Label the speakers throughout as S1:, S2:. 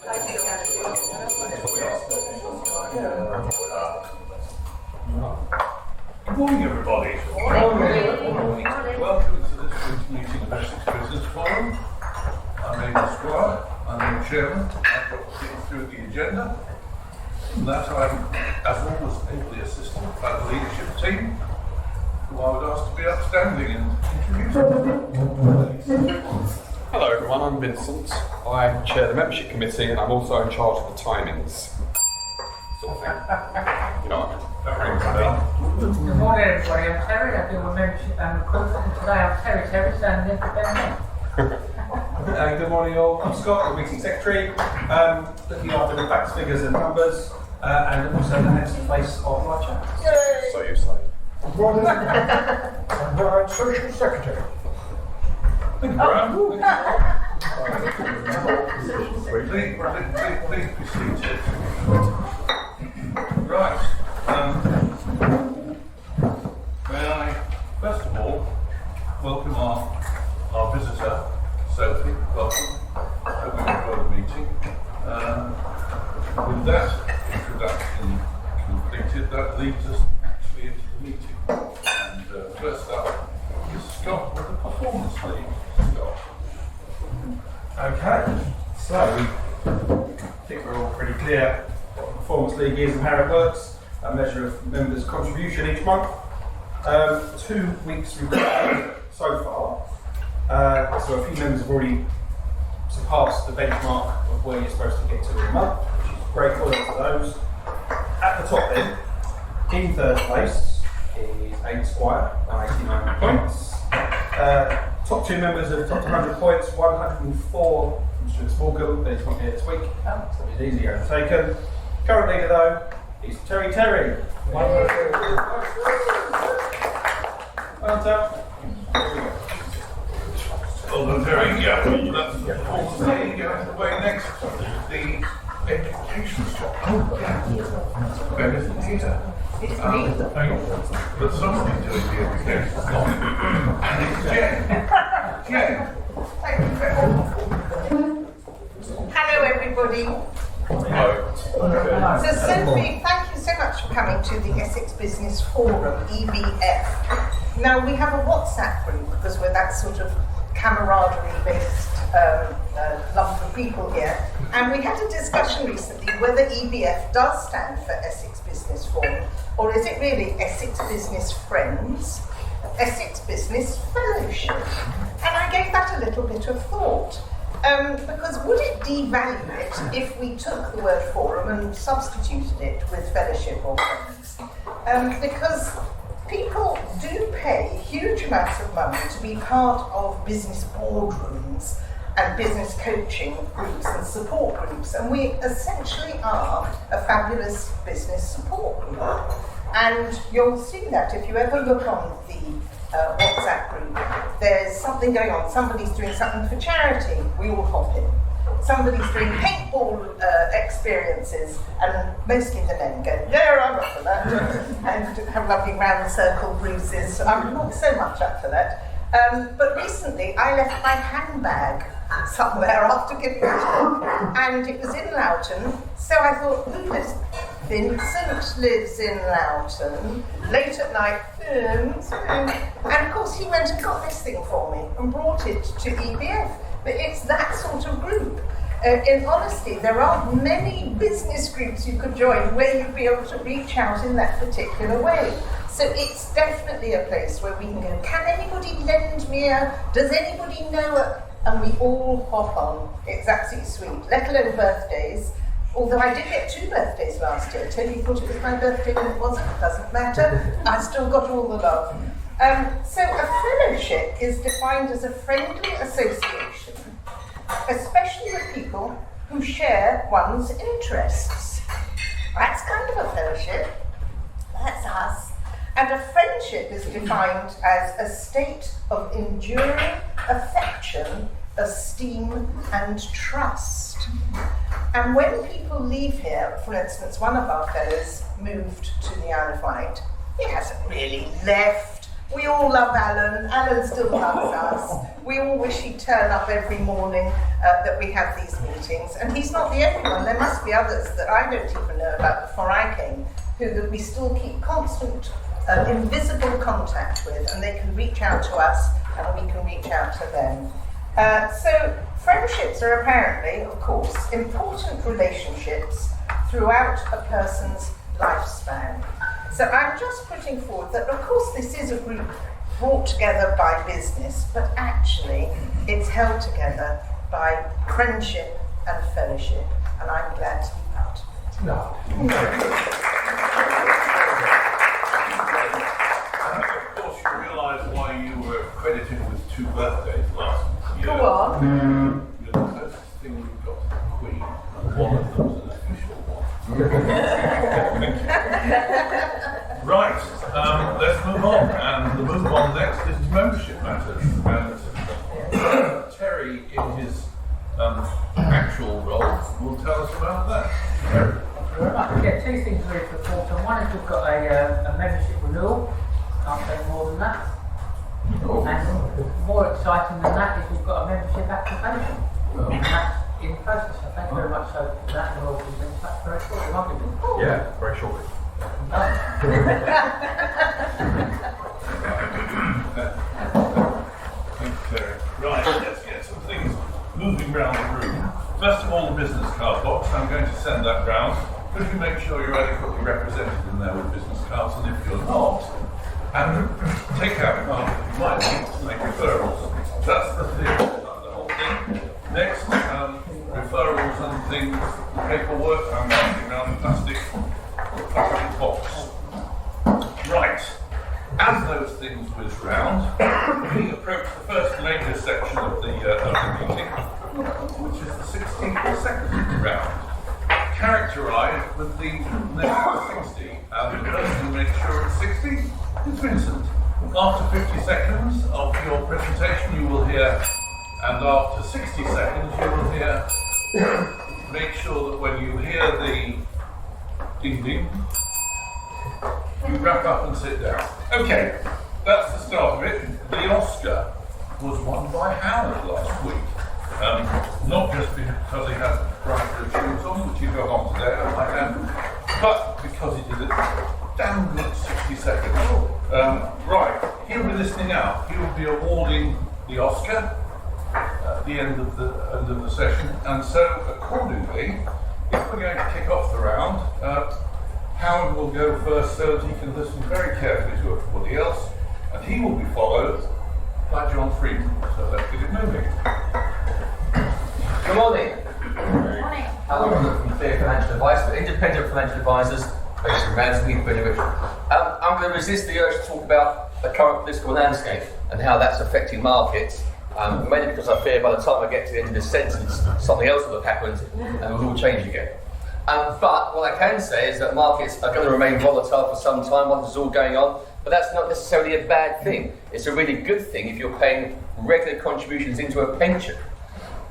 S1: Good morning, everybody. Welcome to this week's meeting of Essex Business Forum. I'm Aidan Squire, I'm the chairman. I've got to get through the agenda. And that I'm, as always, ably assisted by the leadership team, who I would ask to be upstanding and introduce them.
S2: Hello everyone, I'm Vincent. I chair the membership committee and I'm also in charge of the timings. Sort of thing. You know what I mean?
S3: Good morning everybody, I'm Terry, I do a membership and recruitment, and today I'm Terry standing in for Ben.
S4: Good morning all, I'm Scott, the meeting secretary, looking after the facts, figures and numbers, and also the handsome face of my chat.
S2: So you say.
S5: Good morning. I'm Brian, social secretary.
S1: Thank you, Brian. Please be seated. Right. May I, first of all, welcome our visitor, Sophie. Welcome. Hope you enjoyed the meeting. With that introduction completed, that leads us actually into the meeting. And first up is Scott with the Performance League. Scott.
S4: Okay, so I think we're all pretty clear what the Performance League is and how it works. A measure of members' contribution each month. 2 weeks recorded so far. So a few members have already surpassed the benchmark of where you're supposed to get to in a month, which is great for those. At the top then, in third place is Aidan Squire, 99 points. Top two members of top 100 points, 104 from Stuart Smallcombe, but he's not here this week, so he's easily overtaken. Current leader though is Terry. Well done.
S1: Well done, Terry. Yeah, that's the Performance League. Away next, the education shop. Oh, yeah. Ben isn't here. But somebody's doing the education shop. And it's Jen.
S6: Hello everybody.
S1: Hello.
S6: So Sophie, thank you so much for coming to the Essex Business Forum, EBF. Now we have a WhatsApp group because we're that sort of camaraderie-based lump of people here. And we had a discussion recently whether EBF does stand for Essex Business Forum, or is it really Essex Business Friends, Essex Business Fellowship? And I gave that a little bit of thought. Because would it devalue it if we took the word forum and substituted it with fellowship or friends? Because people do pay huge amounts of money to be part of business boardrooms and business coaching groups and support groups, and we essentially are a fabulous business support group. And you'll see that if you ever look on the WhatsApp group, there's something going on. Somebody's doing something for charity, we all hop in. Somebody's doing paintball experiences, and mostly the men go, yeah, I'm up for that, and have lovely round circle bruises. I'm not so much up for that. But recently I left my handbag somewhere after giving it, and it was in Loughton, so I thought, who lives? Vincent lives in Loughton, late at night films, and of course he went and got this thing for me and brought it to EBF. But it's that sort of group. In honesty, there aren't many business groups you could join where you'd be able to reach out in that particular way. So it's definitely a place where we can go, can anybody lend me does anybody know and we all hop on. It's absolutely sweet, let alone birthdays. Although I did get 2 birthdays last year. Tony thought it was my birthday when it wasn't, it doesn't matter. I still got all the love. So a fellowship is defined as a friendly association, especially with people who share one's interests. That's kind of a fellowship. That's us. And a friendship is defined as a state of enduring affection, esteem, and trust. And when people leave here, for instance, one of our fellows moved to the Isle of Wight. He hasn't really left. We all love Alan. Alan still loves us. We all wish he'd turn up every morning that we have these meetings. And he's not the only one. There must be others that I don't even know about before I came, who that we still keep constant, invisible contact with, and they can reach out to us and we can reach out to them. So friendships are apparently, of course, important relationships throughout a person's lifespan. So I'm just putting forward that, of course, this is a group brought together by business, but actually it's held together by friendship and fellowship, and I'm glad to be part of it.
S5: No.
S1: Of course, you realise why you were credited with 2 birthdays last year.
S6: Go on.
S1: You're the closest thing we've got to the Queen, and one of them's an official one. Right, let's move on. And the move on next is membership matters. And Terry, in his actual role, will tell us about that. Terry.
S3: Yeah, 2 things really to report on. One is we've got a membership renewal. Can't say more than that. And more exciting than that is we've got a membership application. And that's in process. So thank you very much so for that. And we'll be in touch very shortly, won't we?
S2: Yeah, very shortly.
S1: Thanks, Terry. Right, let's get some things moving around the room. First of all, the business card box. I'm going to send that round. Could you make sure you're adequately represented in there with business cards, and if you're not, and take out a card that you might need to make referrals. That's the thing, that's the whole thing. Next, referrals and things, paperwork. I'm passing around the plastic box. Right. As those things whiz round, we approach the first major section of the meeting, which is the 60-second round, characterised with the number 60, and the person who makes sure it's 60 is Vincent. After 50 seconds of your presentation, you will hear, and after 60 seconds, you will hear, make sure that when you hear the ding ding, you wrap up and sit down. Okay, that's the start of it. The Oscar was won by Howard last week. Not just because he had bright blue shoes on, which he got on today, like that, but because he did it damn good 60 seconds. Right, he'll be listening out. He will be awarding the Oscar at the end of the session, and so accordingly, if we're going to kick off the round, Howard will go first so that he can listen very carefully to everybody else, and he will be followed by John Freeman. So let's get it moving.
S7: Good morning. Alan Rook from Clear Financial Advice, we're independent financial advisors based in Ransby, Greenwich. I'm going to resist the urge to talk about the current political landscape and how that's affecting markets, mainly because I fear by the time I get to the end of this sentence, something else will have happened and it will all change again. But what I can say is that markets are going to remain volatile for some time while this is all going on, but that's not necessarily a bad thing. It's a really good thing if you're paying regular contributions into a pension,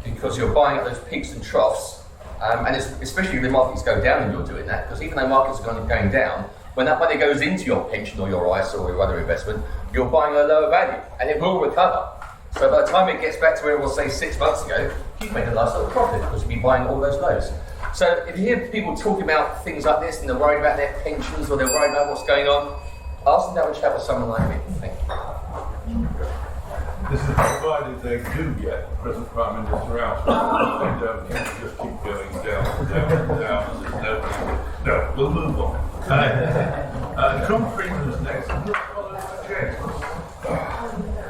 S7: because you're buying at those peaks and troughs, and especially if the markets go down and you're doing that, because even though markets are going down, when that money goes into your pension or your ISA or your other investment, you're buying a lower value, and it will recover. So by the time it gets back to where it was, say, 6 months ago, you've made a nice little profit because you've been buying all those lows. So if you hear people talking about things like this and they're worried about their pensions or they're worried about what's going on, ask them to have a chat with someone like me. Thank you.
S1: This is provided they do get the present Prime Minister out. They don't just keep going down and down and down, and there's nobody. No, we'll move on. John Freeman is next, and we'll follow by James.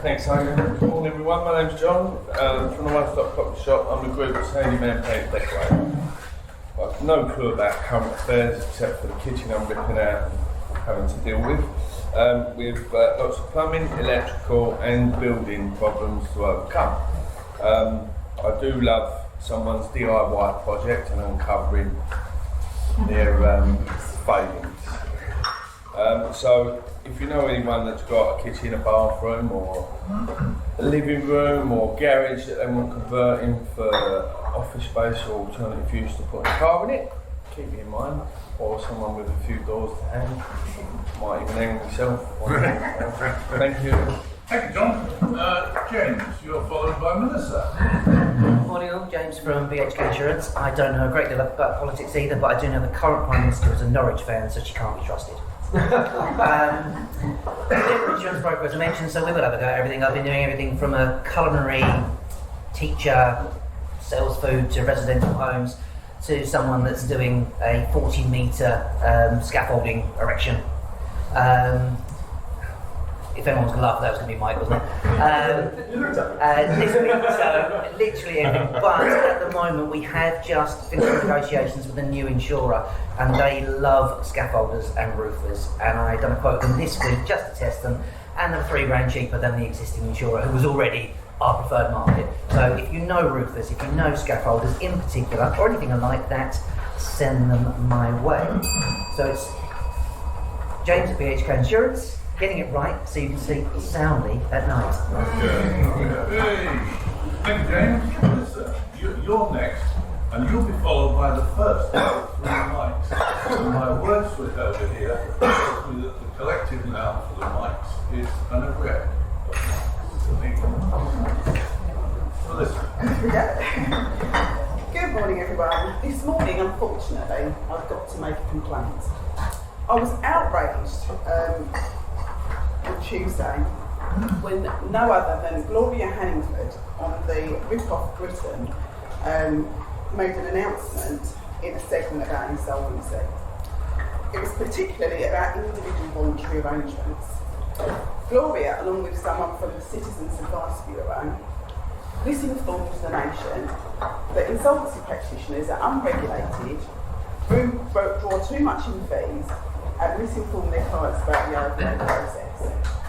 S8: Thanks, Simon. Good morning, everyone. My name's John from the One Stop Coffee Shop. I'm the group's handyman paint decorator. I've no clue about current affairs except for the kitchen I'm ripping out and having to deal with. With lots of plumbing, electrical and building problems to overcome. I do love someone's DIY project and uncovering their failings. So if you know anyone that's got a kitchen, a bathroom or a living room or garage that they want converting for office space or alternative use to put a car in it, keep me in mind. Or someone with a few doors to hang, might even hang myself. Thank you.
S1: Thank you, John. James, you're followed by Melissa.
S9: Morning all, James from BHK Insurance. I don't know a great deal about politics either, but I do know the current Prime Minister is a Norwich fan, so she can't be trusted. General insurance broker, as I mentioned, so we will have a go at everything. I've been doing everything from a culinary teacher, sells food to residential homes, to someone that's doing a 40-metre scaffolding erection. If anyone's going to laugh, that was going to be Mike, wasn't it? This week, so literally everything. But at the moment, we have just finished negotiations with a new insurer, and they love scaffolders and roofers. And I done a quote with them this week just to test them, and they're £3 cheaper than the existing insurer, who was already our preferred market. So if you know roofers, if you know scaffolders in particular, or anything like that, send them my way. So it's James at BHK Insurance. Getting it right so you can sleep soundly at night.
S1: Hey. Thank you, James. Melissa, you're next, and you'll be followed by the first of 3 mics. So my wordsmith over here tells me that the collective noun for the mics is an erect. Melissa.
S10: Good morning, everyone. This morning, unfortunately, I've got to make a complaint. I was outraged on Tuesday when no other than Gloria Hanningford on the Rip-Off Britain made an announcement in a segment about insolvency. It was particularly about individual voluntary arrangements. Gloria, along with someone from the Citizens Advice Bureau, misinformed the nation that insolvency practitioners are unregulated, draw too much in fees, and misinform their clients about the overall process.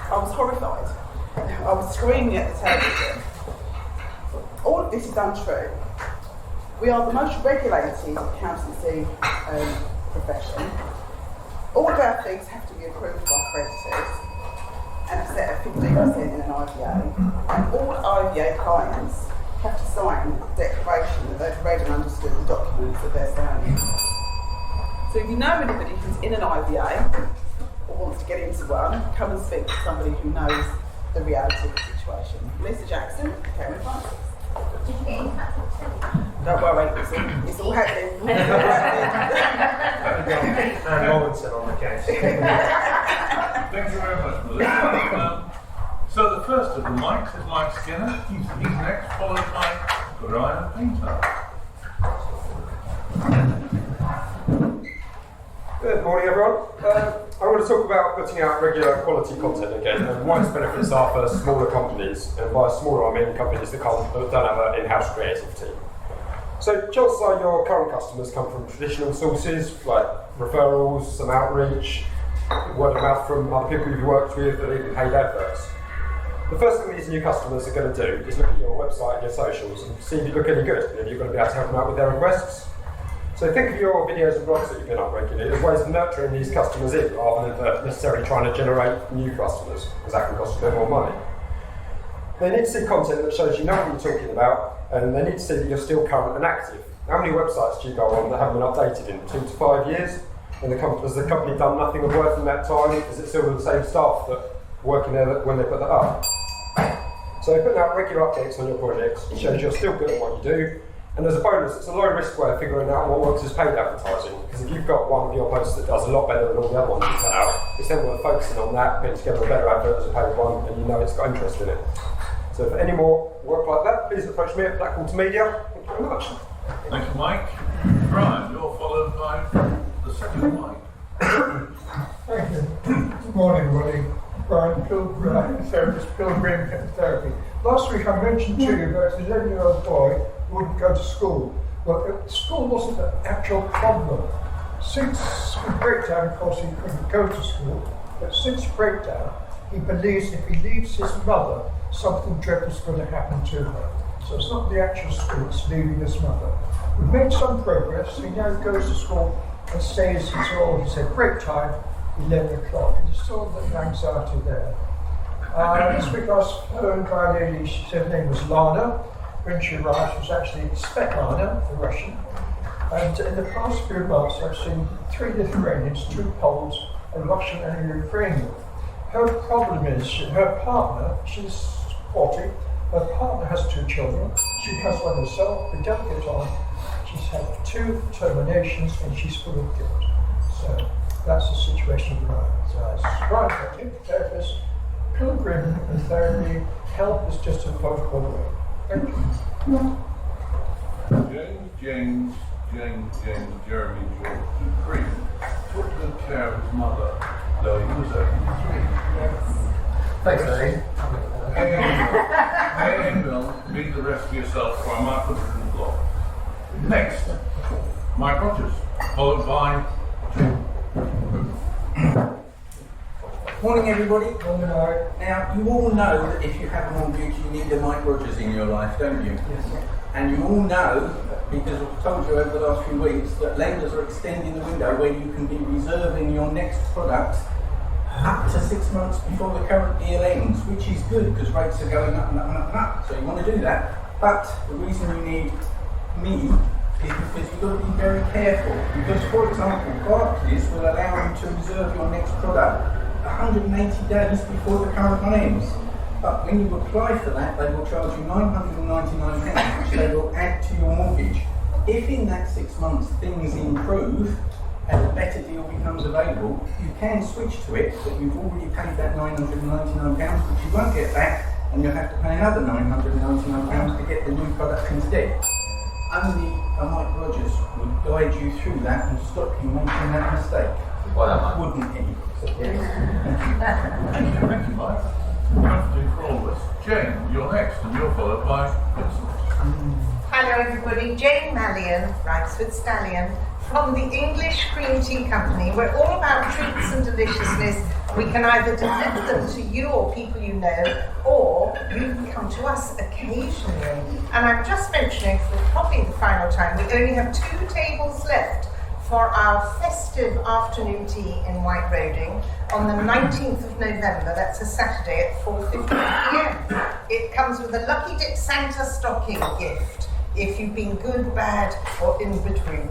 S10: I was horrified. I was screaming at the television. All of this is untrue. We are the most regulated accountancy profession. All of our fees have to be approved by creditors and are set at 15% in an IVA. And all IVA clients have to sign a declaration that they've read and understood the documents that they're signing. So if you know anybody who's in an IVA or wants to get into one, come and speak to somebody who knows the reality of the situation. Lisa Jackson, Karen Francis. Don't worry, it's all happening.
S5: And Robinson on the case.
S1: Thank you very much, Melissa. So the first of the mics is Mike Skinner. He's next, followed by Brian Painter.
S11: Good morning, everyone. I want to talk about putting out regular quality content again and why its benefits are for smaller companies, and by smaller I mean companies that don't have an in-house creative team. So chances are your current customers come from traditional sources like referrals, some outreach, word of mouth from other people you've worked with, and even paid adverts. The first thing these new customers are going to do is look at your website and your socials and see if you look any good, and if you're going to be able to help them out with their requests. So think of your videos and blogs that you've been up regularly as ways of nurturing these customers in, rather than necessarily trying to generate new customers, because that can cost a bit more money. They need to see content that shows you know what you're talking about, and they need to see that you're still current and active. How many websites do you go on that haven't been updated in 2 to 5 years? And has the company done nothing of worth in that time? Is it still the same staff that are working there when they put that up? So putting out regular updates on your projects shows you're still good at what you do. And as a bonus, it's a low risk way of figuring out what works as paid advertising. Because if you've got one of your posts that does a lot better than all the other ones you put out, it's then worth focusing on that, putting together a better advert as a paid one, and you know it's got interest in it. So for any more work like that, please approach me at Black Water Media. Thank you very much.
S1: Thank you, Mike. Brian, you're followed by the second Mike.
S5: Thank you. Good morning, everybody. Brian Pilgrim Therapy. Last week I mentioned to you about an 11-year-old boy who wouldn't go to school. Well, school wasn't an actual problem. Since breakdown, of course, he couldn't go to school, but since breakdown, he believes if he leaves his mother, something dreadful is going to happen to her. So it's not the actual school, it's leaving his mother. We've made some progress. He now goes to school and stays until, he said, break time, 11 o'clock. And there's still the anxiety there. This week I was phoned by a lady, she said her name was Lana. When she arrived, she was actually Svetlana, the Russian. And in the past few months, I've seen 3 Lithuanians, 2 Poles, a Russian and a Ukrainian. Her problem is her partner, she's 40, her partner has 2 children, she has one herself, they don't get on. She's had 2 terminations and she's full of guilt. So that's the situation we're in. So as right, I think the therapist, Pilgrim and therapy, help is just a phone call away. Thank you.
S1: James, Jeremy, George, and Green took good care of his mother, though he was 83.
S7: Thanks, Eddie.
S1: Hey, Bill, meet the rest of yourself for a market and block. Next, Mike Rogers, followed by
S12: Morning everybody. Now, you all know that if you have a mortgage, you need a Mike Rogers in your life, don't you? Yes. And you all know, because I've told you over the last few weeks, that lenders are extending the window where you can be reserving your next product up to 6 months before the current deal ends, which is good because rates are going up and up and up and up. So you want to do that. But the reason you need me is because you've got to be very careful. Because, for example, Barclays will allow you to reserve your next product 180 days before the current one ends. But when you apply for that, they will charge you £999, which they will add to your mortgage. If in that 6 months things improve and a better deal becomes available, you can switch to it, but you've already paid that £999, which you won't get back, and you'll have to pay another £999 to get the new product instead. Only a Mike Rogers would guide you through that and stop you making that mistake. Wouldn't he?
S1: Thank you, Mike. Thank you for all this. Jane, you're next, and you're followed by Vincent.
S6: Hello everybody, Jane Mallion, Ribesford Stallion, from the English Cream Tea Company. We're all about treats and deliciousness. We can either deliver them to you or people you know, or you can come to us occasionally. And I'm just mentioning for probably the final time, we only have 2 tables left for our festive afternoon tea in White Roding on the 19th of November. That's a Saturday at 4:15 p.m. It comes with a Lucky Dip Santa stocking gift if you've been good, bad, or in between.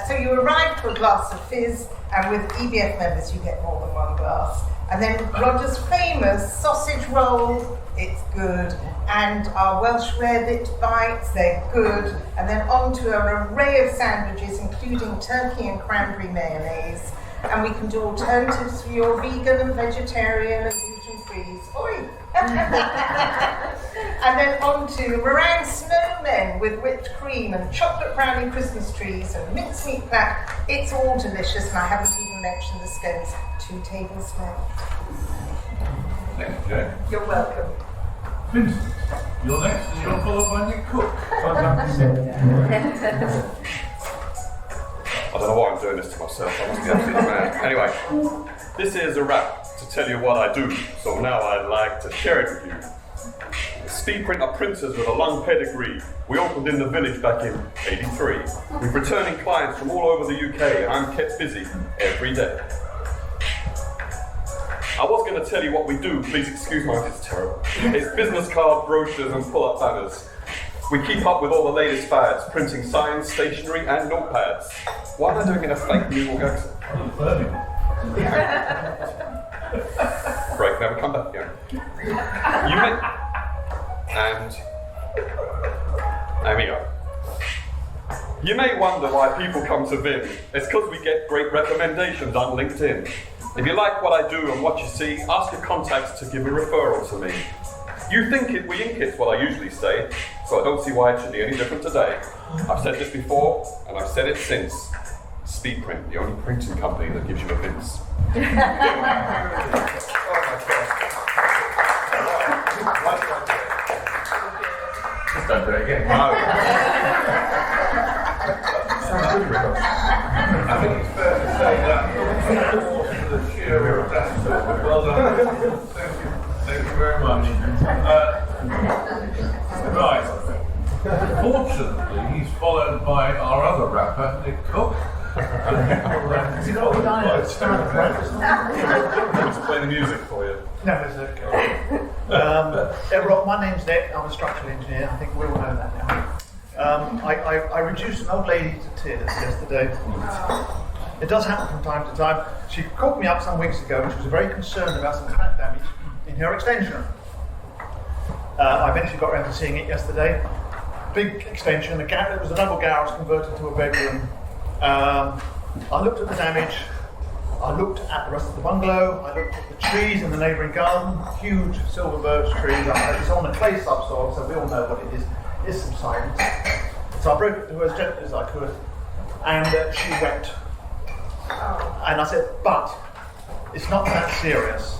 S6: So you arrive for a glass of fizz, and with EBF members you get more than 1 glass. And then Roger's famous sausage roll, it's good, and our Welsh rarebit bites, they're good, and then on to an array of sandwiches including turkey and cranberry mayonnaise, and we can do alternatives for your vegan and vegetarian and gluten-free. Oi! And then on to meringue snowmen with whipped cream and chocolate brownie Christmas trees and mincemeat plat. It's all delicious, and I haven't even mentioned the scones. 2 tables left.
S1: Thank you, Jane.
S6: You're welcome.
S1: Vincent, you're next, and you're followed by Nick Cook.
S2: I don't know why I'm doing this to myself, I must be absolutely mad. Anyway, this is a wrap to tell you what I do, so now I'd like to share it with you. Speedprint are printers with a long pedigree. We opened in the village back in '83. We've returning clients from all over the UK, and I'm kept busy every day. I was going to tell you what we do, please excuse my, it's terrible. It's business cards, brochures and pull-up banners. We keep up with all the latest fads, printing signs, stationery and notepads. Why am I doing it in a fake New York accent? Break, never come back again. You may... And... there we go. You may wonder why people come to Vim. It's because we get great recommendations on LinkedIn. If you like what I do and what you see, ask your contacts to give a referral to me. You think we ink it's what I usually say, so I don't see why it should be any different today. I've said this before, and I've said it since. Speedprint, the only printing company that gives you a Vince.
S7: Just don't do it again.
S1: I think it's fair to say that the sheer audacity. Well done. Thank you very much. Right. Fortunately, he's followed by our other rapper, Nick Cook.
S13: Is it all
S2: Let's play the music for you.
S13: No, it's okay. Rob, my name's Nick. I'm a structural engineer. I think we all know that now. I reduced an old lady to tears yesterday. It does happen from time to time. She called me up some weeks ago and she was very concerned about some crack damage in her extension. I eventually got around to seeing it yesterday. Big extension, it was a double garage converted to a bedroom. I looked at the damage, I looked at the rest of the bungalow, I looked at the trees in the neighbouring garden, huge silver birch trees. It's on the clay subsoil, so we all know what it is. It's subsidence. So I broke it to her as gently as I could, and she wept. And I said, but it's not that serious.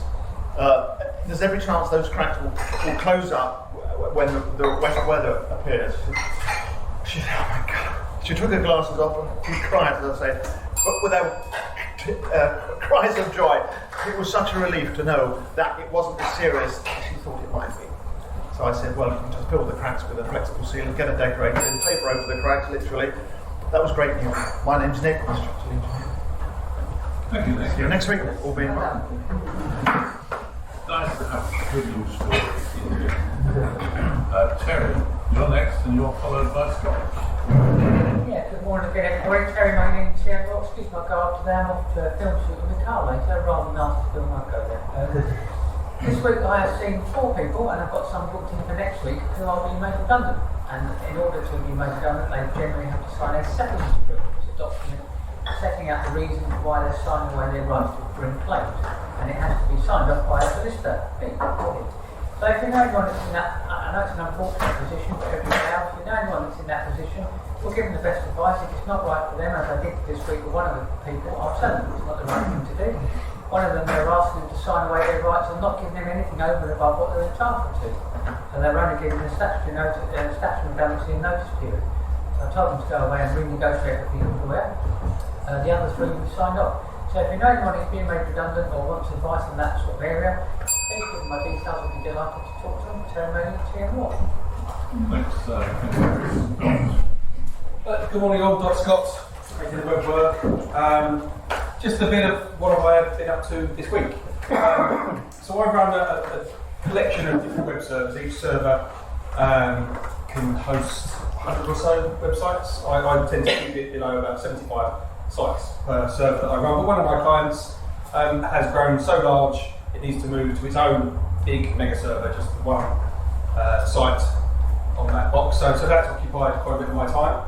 S13: There's every chance those cracks will close up when the wet weather appears. She said, oh my God. She took her glasses off and she cried, as I say, but without cries of joy. It was such a relief to know that it wasn't as serious as she thought it might be. So I said, well, you can just fill the cracks with a flexible seal and get it decorated and paper over the cracks, literally. That was great news. My name's Nick, I'm a structural engineer.
S1: Thank you, Nick.
S13: See you next week, all being well.
S1: Nice to have a good news story in here. Terry, you're next and you're followed by Scott.
S3: Yeah, good morning again, everybody. Terry, my name's Ian Ross. Excuse my garb today. I'm off to a film shoot with a car later. Rather than ask to film, I'll go there. This week I have seen 4 people, and I've got some booked in for next week who are being made redundant. And in order to be made redundant, they generally have to sign a settlement agreement. It's a document setting out the reasons why they're signing away their rights to bring claims. And it has to be signed off by a solicitor. So if you know anyone that's in that, I know it's an unfortunate position for everyone else, if you know anyone that's in that position, we'll give them the best advice. If it's not right for them, as I did this week with one of the people, I'll tell them it's not the right thing to do. One of them, they're asking them to sign away their rights and not giving them anything over and above what they're entitled to. So they're only giving them statutory redundancy and notice period. So I told them to go away and renegotiate with the employer. The other 3 we've signed off. So if you know anyone who's being made redundant or wants advice in that sort of area, please give them my details. I'd be delighted to talk to them. Terry, TM Watt.
S1: Thanks,
S4: Good morning all, Dr. Scott, making the web work. Just a bit of what I've been up to this week. So I run a collection of different web servers. Each server can host 100 or so websites. I tend to keep it about 75 sites per server that I run. But one of my clients has grown so large it needs to move to its own big mega server, just one site on that box. So that's occupied quite a bit of my time.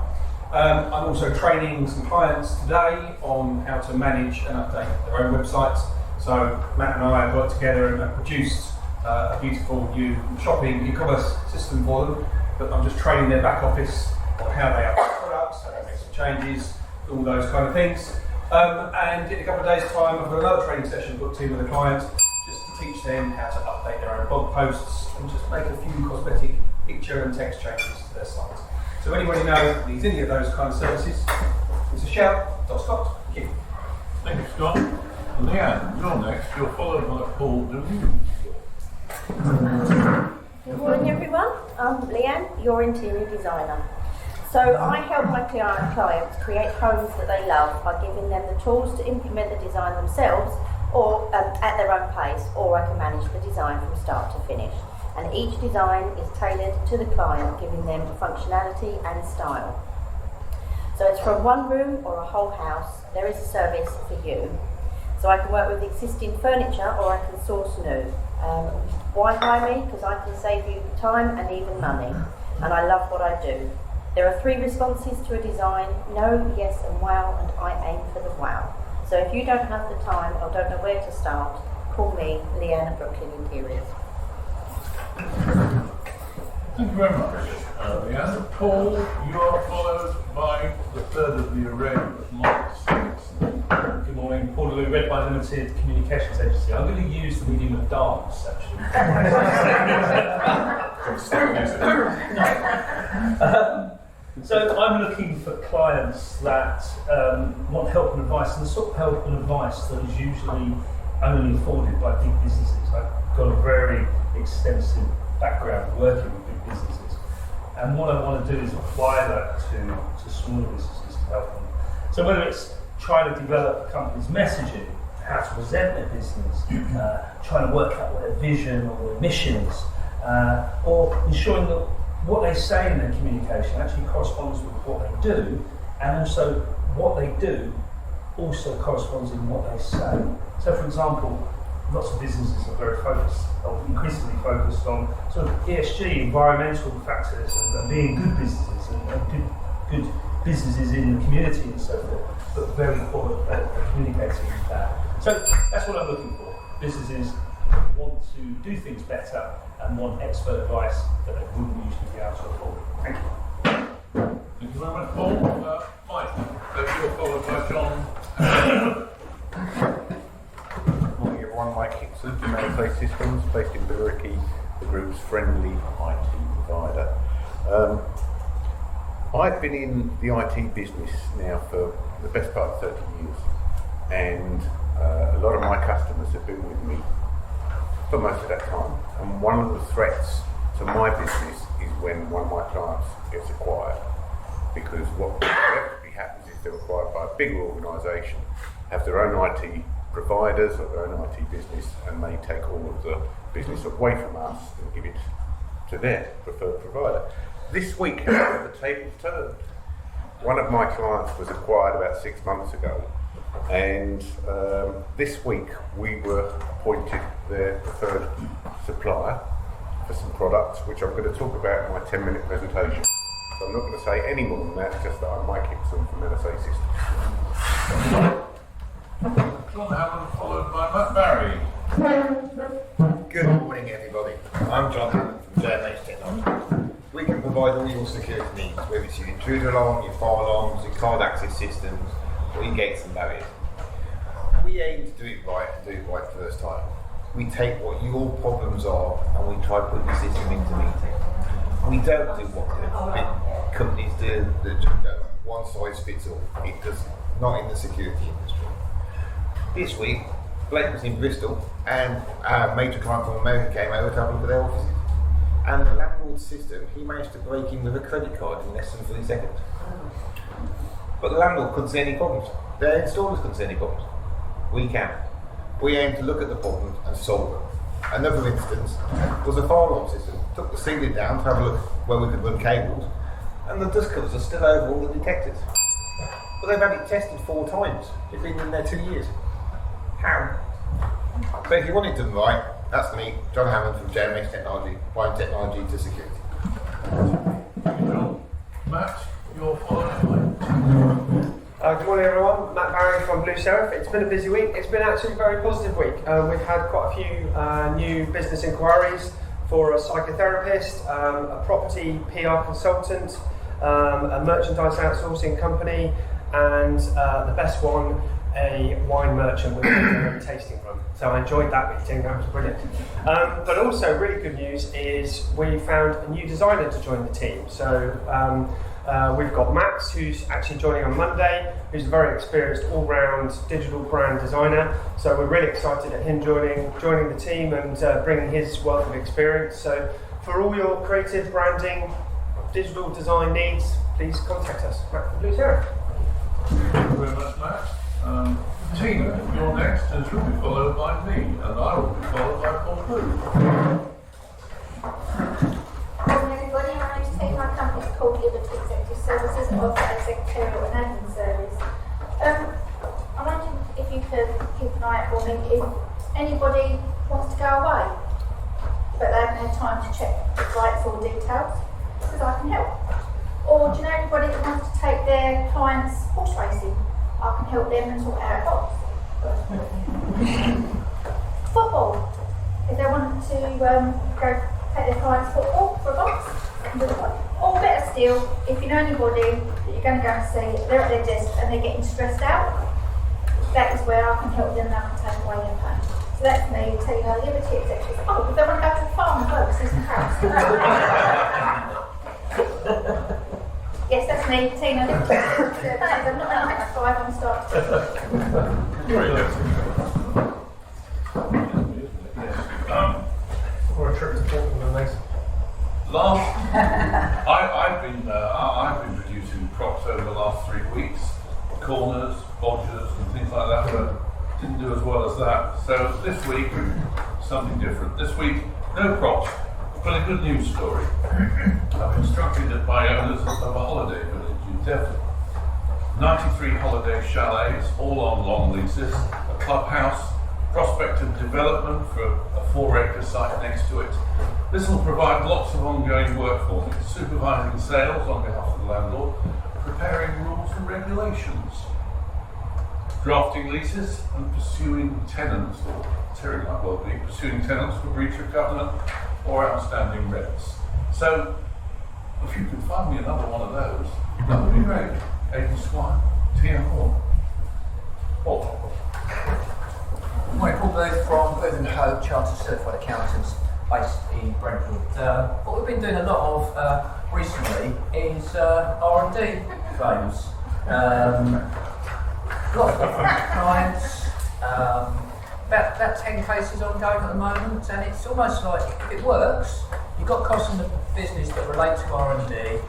S4: I'm also training some clients today on how to manage and update their own websites. So Matt and I have worked together and produced a beautiful new shopping e-commerce system for them. But I'm just training their back office on how they update products, how they make some changes, all those kind of things. And in a couple of days' time, I've got another training session booked in with a client just to teach them how to update their own blog posts and just make a few cosmetic picture and text changes to their site. So anybody know needs any of those kind of services, it's a shout. Scott. Thank you.
S1: Thank you, Scott. Leanne, you're next. You're followed by Paul Dewey.
S14: Good morning, everyone. I'm Leanne, your interior designer. So I help my clients create homes that they love by giving them the tools to implement the design themselves or at their own pace, or I can manage the design from start to finish. And each design is tailored to the client, giving them functionality and style. So it's from one room or a whole house, there is a service for you. So I can work with existing furniture or I can source new. Why hire me? Because I can save you time and even money. And I love what I do. There are 3 responses to a design: no, yes and wow, and I aim for the wow. So if you don't have the time or don't know where to start, call me, Leanne at Brooklyn Interiors.
S1: Thank you very much, Leanne. Paul, you are followed by the third of the array of Mark Stevenson.
S15: Good morning, Paul DeLue, Red by Limited Communications Agency. I'm going to use the medium of dance, actually. So I'm looking for clients that want help and advice, and the sort of help and advice that is usually only afforded by big businesses. I've got a very extensive background working with big businesses, and what I want to do is apply that to smaller businesses to help them. So whether it's trying to develop a company's messaging, how to present their business, trying to work out what their vision or their mission is, or ensuring that what they say in their communication actually corresponds with what they do, and also what they do also corresponds in what they say. So, for example, lots of businesses are very focused, or increasingly focused on sort of ESG, environmental factors, and being good businesses and good businesses in the community and so forth, but very poor at communicating that. So that's what I'm looking for. Businesses want to do things better and want expert advice that they wouldn't usually be able to afford. Thank you.
S1: Thank you very much, Paul. Mike, you're followed by John.
S16: Morning everyone, Mike Hickson from MSA Systems, based in Billericay, the group's friendly IT provider. I've been in the IT business now for the best part of 30 years, and a lot of my customers have been with me for most of that time. And one of the threats to my business is when one of my clients gets acquired, because what inevitably happens is they're acquired by a bigger organisation, have their own IT providers or their own IT business, and they take all of the business away from us and give it to their preferred provider. This week, however, the tables turned. One of my clients was acquired about 6 months ago, and this week we were appointed their preferred supplier for some products, which I'm going to talk about in my 10-minute presentation. So I'm not going to say any more than that, just that I'm Mike Hickson from MSA Systems.
S1: John Hammond, followed by Matt Barry.
S17: Good morning, everybody. I'm John Hammond from JMH Technology. We can provide all your security needs, whether it's your intruder alarm, your fire alarms, your card access systems, or your gates and barriers. We aim to do it right and do it right first time. We take what your problems are and we try putting the system into meeting. We don't do what the big companies do, that just go one size fits all. It does not in the security industry. This week, Blake was in Bristol and a major client from America came over to have a look at their offices. And the landlord's system, he managed to break in with a credit card in less than 3 seconds. But the landlord couldn't see any problems. Their installers couldn't see any problems. We can. We aim to look at the problems and solve them. Another instance was a fire alarm system. Took the ceiling down to have a look where we could run cables, and the dust covers are still over all the detectors. But they've had it tested 4 times. It's been in there 2 years. How? So if you want it done right, that's me, John Hammond from JMH Technology, applying technology to security.
S1: Matt, you're followed by.
S18: Good morning everyone, Matt Barry from Blue Seraph. It's been a busy week. It's been actually a very positive week. We've had quite a few new business inquiries for a psychotherapist, a property PR consultant, a merchandise outsourcing company, and the best one, a wine merchant with a tasting room. So I enjoyed that meeting, that was brilliant. But also really good news is we found a new designer to join the team. So we've got Max, who's actually joining on Monday, who's a very experienced all-round digital brand designer. So we're really excited at him joining the team and bringing his wealth of experience. So for all your creative branding, digital design needs, please contact us. Matt from Blue Seraph.
S1: Thank you very much, Matt. Tina, you're next, and she'll be followed by me, and I will be followed by Paul Blue.
S19: Morning everybody, my name is Tina, my company is called Liberty Executive Services, and offer a secretarial and admin service. I wondered if you could keep an eye out for me if anybody wants to go away, but they haven't had time to check the flights or details, because I can help. Or do you know anybody that wants to take their clients horse racing? I can help them and sort out a box. Football. If they want to go take their clients football for a box, I can do it. Or better still, if you know anybody that you're going to go and see, they're at their desk and they're getting stressed out, that is where I can help them and I can take away their pain. So that's me, Tina, Liberty Executive. Oh, if they want to go to the farm and work, there's some house. Yes, that's me, Tina. I'm not an next 5 on start.
S4: Or a trip to Portland, nice.
S1: I've been producing props over the last 3 weeks, corners, bodgers, and things like that, but didn't do as well as that. So this week, something different. This week, no props, but a good news story. I've instructed by owners of a holiday village in Devon 93 holiday chalets, all on long leases, a clubhouse, prospective development for a 4-acre site next to it. This will provide lots of ongoing work for me, supervising sales on behalf of the landlord, preparing rules and regulations, drafting leases and pursuing tenants, or Terry might well be, pursuing tenants for breach of covenant or outstanding rents. So, if you could find me another one of those, that would be great. Aidan Squire, TM Hall. Paul.
S20: Morning, Paul Booth from Booth & Co, Chartered Certified Accountants, based in Brentford. What we've been doing a lot of recently is R&D claims. Lots of different clients, about 10 cases ongoing at the moment, and it's almost like, if it works, you've got costs in the business that relate to R&D,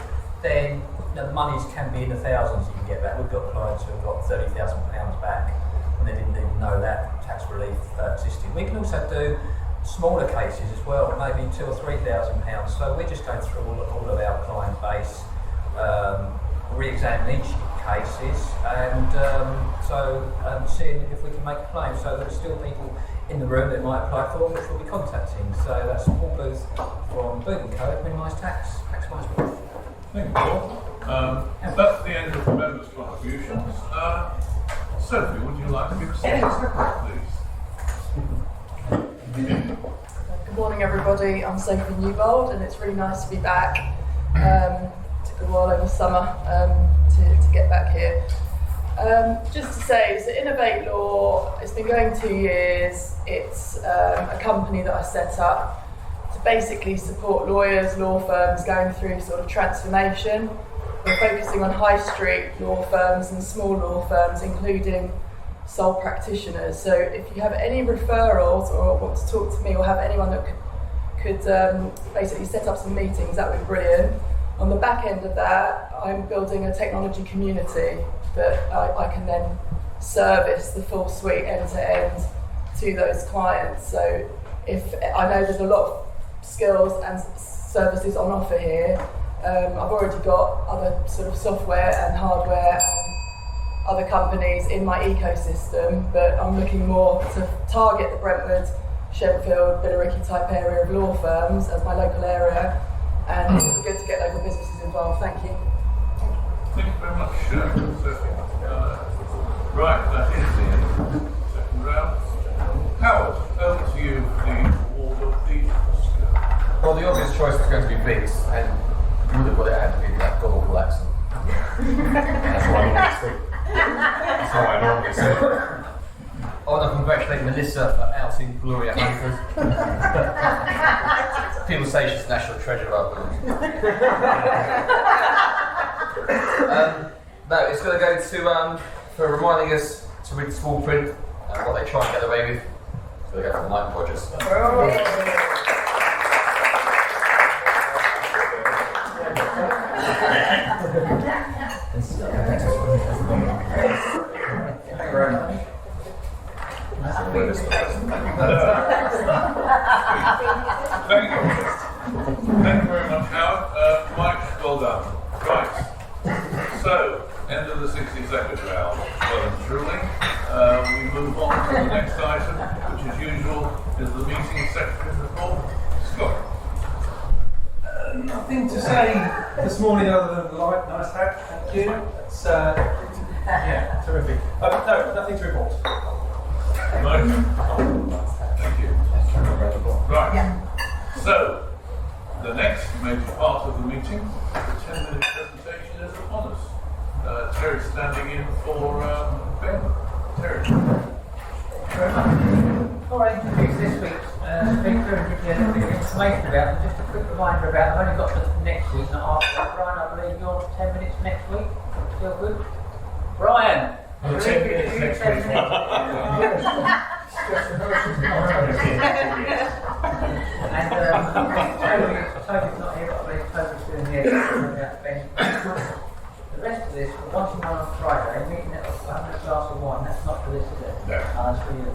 S20: then the monies can be in the thousands you can get back. We've got clients who have got £30,000 back, and they didn't even know that tax relief existed. We can also do smaller cases as well, maybe £2,000 or £3,000. So we're just going through all of our client base, re-examine each cases, and seeing if we can make a claim. So there's still people in the room that might apply for, which we'll be contacting. So that's Paul Booth from Booth & Co, Minimised Tax, Tax-wise.
S1: Thank you, Paul. That's the end of the members' contributions. Sophie, would you like to give us a please?
S21: Good morning, everybody. I'm Sophie Newbold, and it's really nice to be back. Took a while over summer to get back here. Just to say, so Innovate Law, it's been going 2 years. It's a company that I set up to basically support lawyers, law firms going through sort of transformation. We're focusing on high street law firms and small law firms, including sole practitioners. So if you have any referrals or want to talk to me or have anyone that could basically set up some meetings, that would be brilliant. On the back end of that, I'm building a technology community that I can then service the full suite end to end to those clients. So if I know there's a lot of skills and services on offer here, I've already got other sort of software and hardware and other companies in my ecosystem, but I'm looking more to target the Brentwood, Shenfield, Billericay type area of law firms as my local area, and it would be good to get local businesses involved. Thank you.
S1: Thank you very much, Sophie. Right, that is the end of the second round. Howard, over to you for the award of the Oscar.
S7: Well, the obvious choice was going to be Biggs, and you would have got it had to be that God-awful accent. That's what I normally say. That's how I normally say it. I want to congratulate Melissa for outing Gloria Hunters. People say she's national treasure of our no, it's going to go to, for reminding us to read small print and what they try and get away with. It's going to go for Mike Rogers.
S1: Thank you very much, Howard. Mike, well done. Right. So, end of the 60-second round. Well and truly. We move on to the next item, which as usual is the meeting secretary's report. Scott.
S4: Nothing to say this morning other than light, nice hat, thank you. It's, yeah, terrific. No, nothing to report.
S1: Right. Thank you. Right. So, the next major part of the meeting, the 10-minute presentation is upon us. Terry's standing in for Ben. Terry.
S3: Before I introduce this week's speaker and give you a little bit of information about them, just a quick reminder about, I've only got the next week, not after that. Brian, I believe you're 10 minutes next week. Still good? Brian!
S15: 10 minutes next week.
S3: And Toby's not here, but I believe Toby's doing the editing about Ben. The rest of this, we're watching on Friday, meeting at having a glass of wine. That's not for this, is it?
S1: No.
S3: That's for you.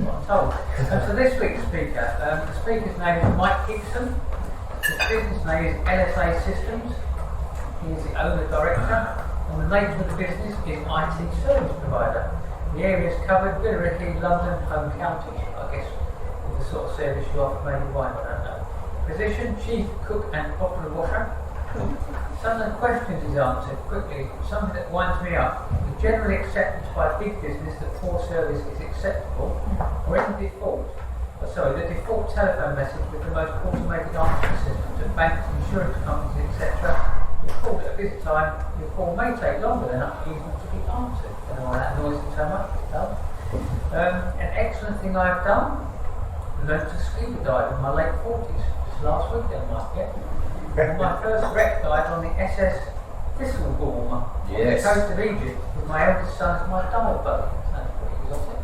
S3: What I'm told. So this week's speaker, the speaker's name is Mike Gibson. His business name is LSA Systems. He is the owner director, and the nature of the business is IT service provider. The area is covered, Billericay, London, home counties, I guess, with the sort of service you offer, maybe wine, I don't know. Position, chief cook and popular washer. Some of the questions is answered quickly, something that winds me up. The general acceptance by big business that poor service is acceptable, or in the default telephone message with the most automated answering system to banks, insurance companies, etc. Your call at a visit time, your call may take longer than up to to be answered. I don't know why that annoys you so much, it does. An excellent thing I've done, learned to scuba dive in my late 40s, just last week then, might get. My first wreck dive on the SS Thistleborn on the coast of Egypt with my eldest son as my dive buddy. That's pretty exotic.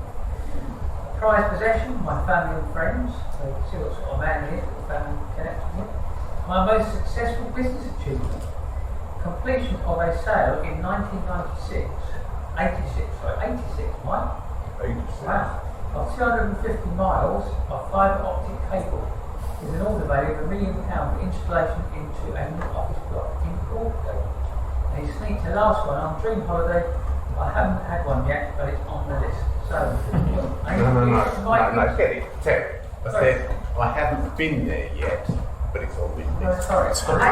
S3: Prized possession, my family and friends. So you can see what sort of man he is, what the family connection with. My most successful business achievement. Completion of a sale in 1996. 86, Mike. 86. Wow. Of 250 miles of fibre optic cable with an order value of £1 million for installation into a new office block in Broadgate. And he sneaked the last one on Dream Holiday. I haven't had one yet, but it's on the list. So,
S16: No, get it, Terry. I said, I haven't been there yet, but it's on the list.
S3: No, sorry. I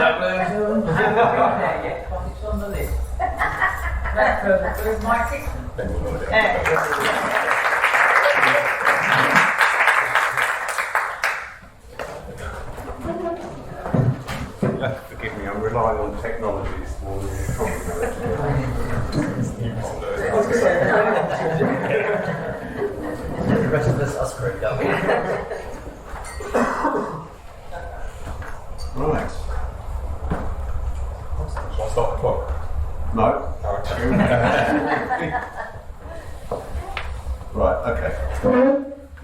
S3: haven't been there yet, but it's on the list. That further to Mike Dixon.
S16: Forgive me, I'm relying on technologies more than you probably
S9: The rest of us are screwed up.
S16: Right.
S17: Shall I start the clock?
S16: No. Right, okay.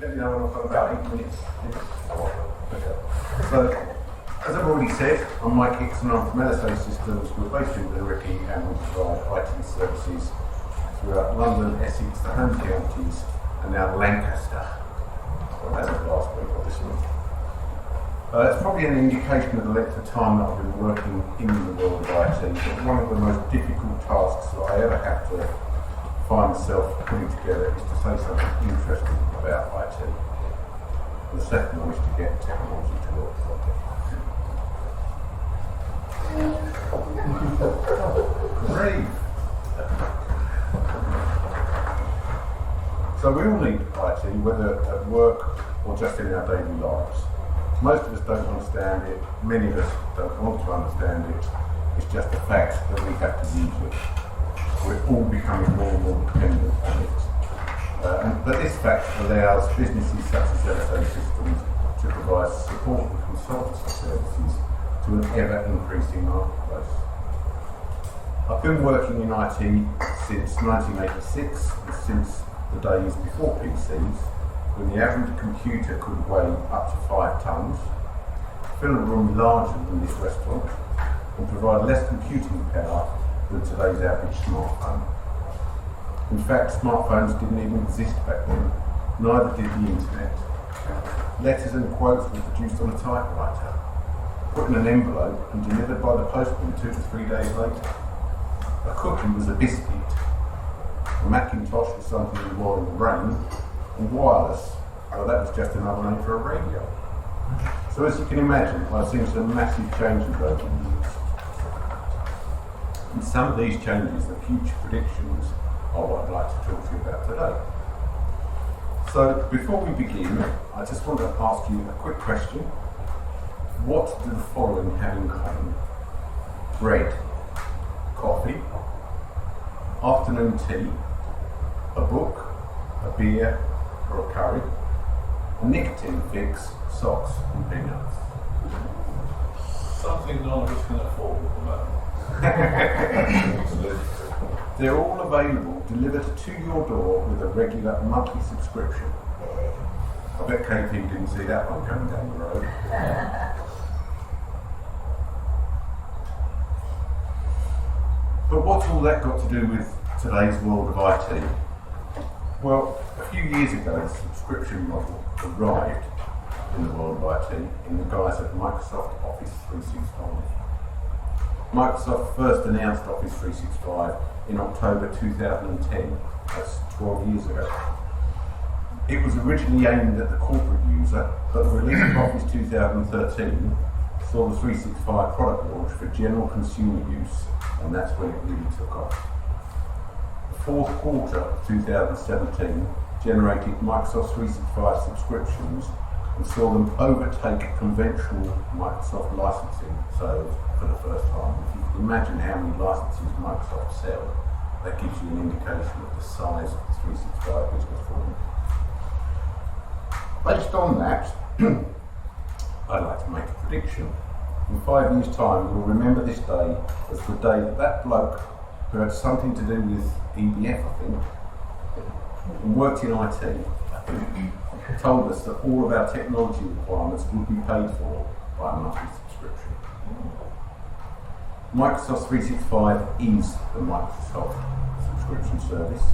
S16: Let me know when I've got about 8 minutes. Okay. So, as I've already said, I'm Mike Hickson, I'm from LSA Systems. We're based in Billericay and we provide IT services throughout London, Essex, the home counties, and now Lancaster. Well, that's the last week or this month. It's probably an indication of the length of time that I've been working in the world of IT, but one of the most difficult tasks that I ever have to find myself putting together is to say something interesting about IT. And the second one is to get technology to work for it. Great. So we all need IT, whether at work or just in our daily lives. Most of us don't understand it, many of us don't want to understand it, it's just a fact that we have to use it. We're all becoming more and more dependent on it. But this fact allows businesses such as LSA Systems to provide support and consultancy services to an ever-increasing marketplace. I've been working in IT since 1986, and since the days before PCs, when the average computer could weigh up to 5 tons, fill a room larger than this restaurant, and provide less computing power than today's average smartphone. In fact, smartphones didn't even exist back then, neither did the internet. Letters and quotes were produced on a typewriter, put in an envelope and delivered by the postman 2 to 3 days later. A cookie was a biscuit. A Macintosh was something you wore in the rain, and wireless, well, that was just another name for a radio. So as you can imagine, I've seen some massive changes over the years. And some of these changes, the future predictions, are what I'd like to talk to you about today. So before we begin, I just want to ask you a quick question. What do the following have in common? Bread, coffee, afternoon tea, a book, a beer, or a curry, a nicotine fix, socks and peanuts.
S1: Something none of us can afford at the moment.
S16: They're all available, delivered to your door with a regular monthly subscription. I bet KP didn't see that one coming down the road. But what's all that got to do with today's world of IT? Well, a few years ago, the subscription model arrived, in the world of IT in the guise of Microsoft Office 365. Microsoft first announced Office 365 in October 2010, that's 12 years ago. It was originally aimed at the corporate user, but the release of Office 2013 saw the 365 product launch for general consumer use, and that's when it really took off. The fourth quarter of 2017 generated Microsoft 365 subscriptions and saw them overtake conventional Microsoft licensing sales for the first time. If you can imagine how many licenses Microsoft sell, that gives you an indication of the size of the 365 business for them. Based on that, I'd like to make a prediction. In 5 years' time, you'll remember this day as the day that bloke who had something to do with EBF, I think, and worked in IT, told us that all of our technology requirements would be paid for by a monthly subscription. Microsoft 365 is the Microsoft subscription service.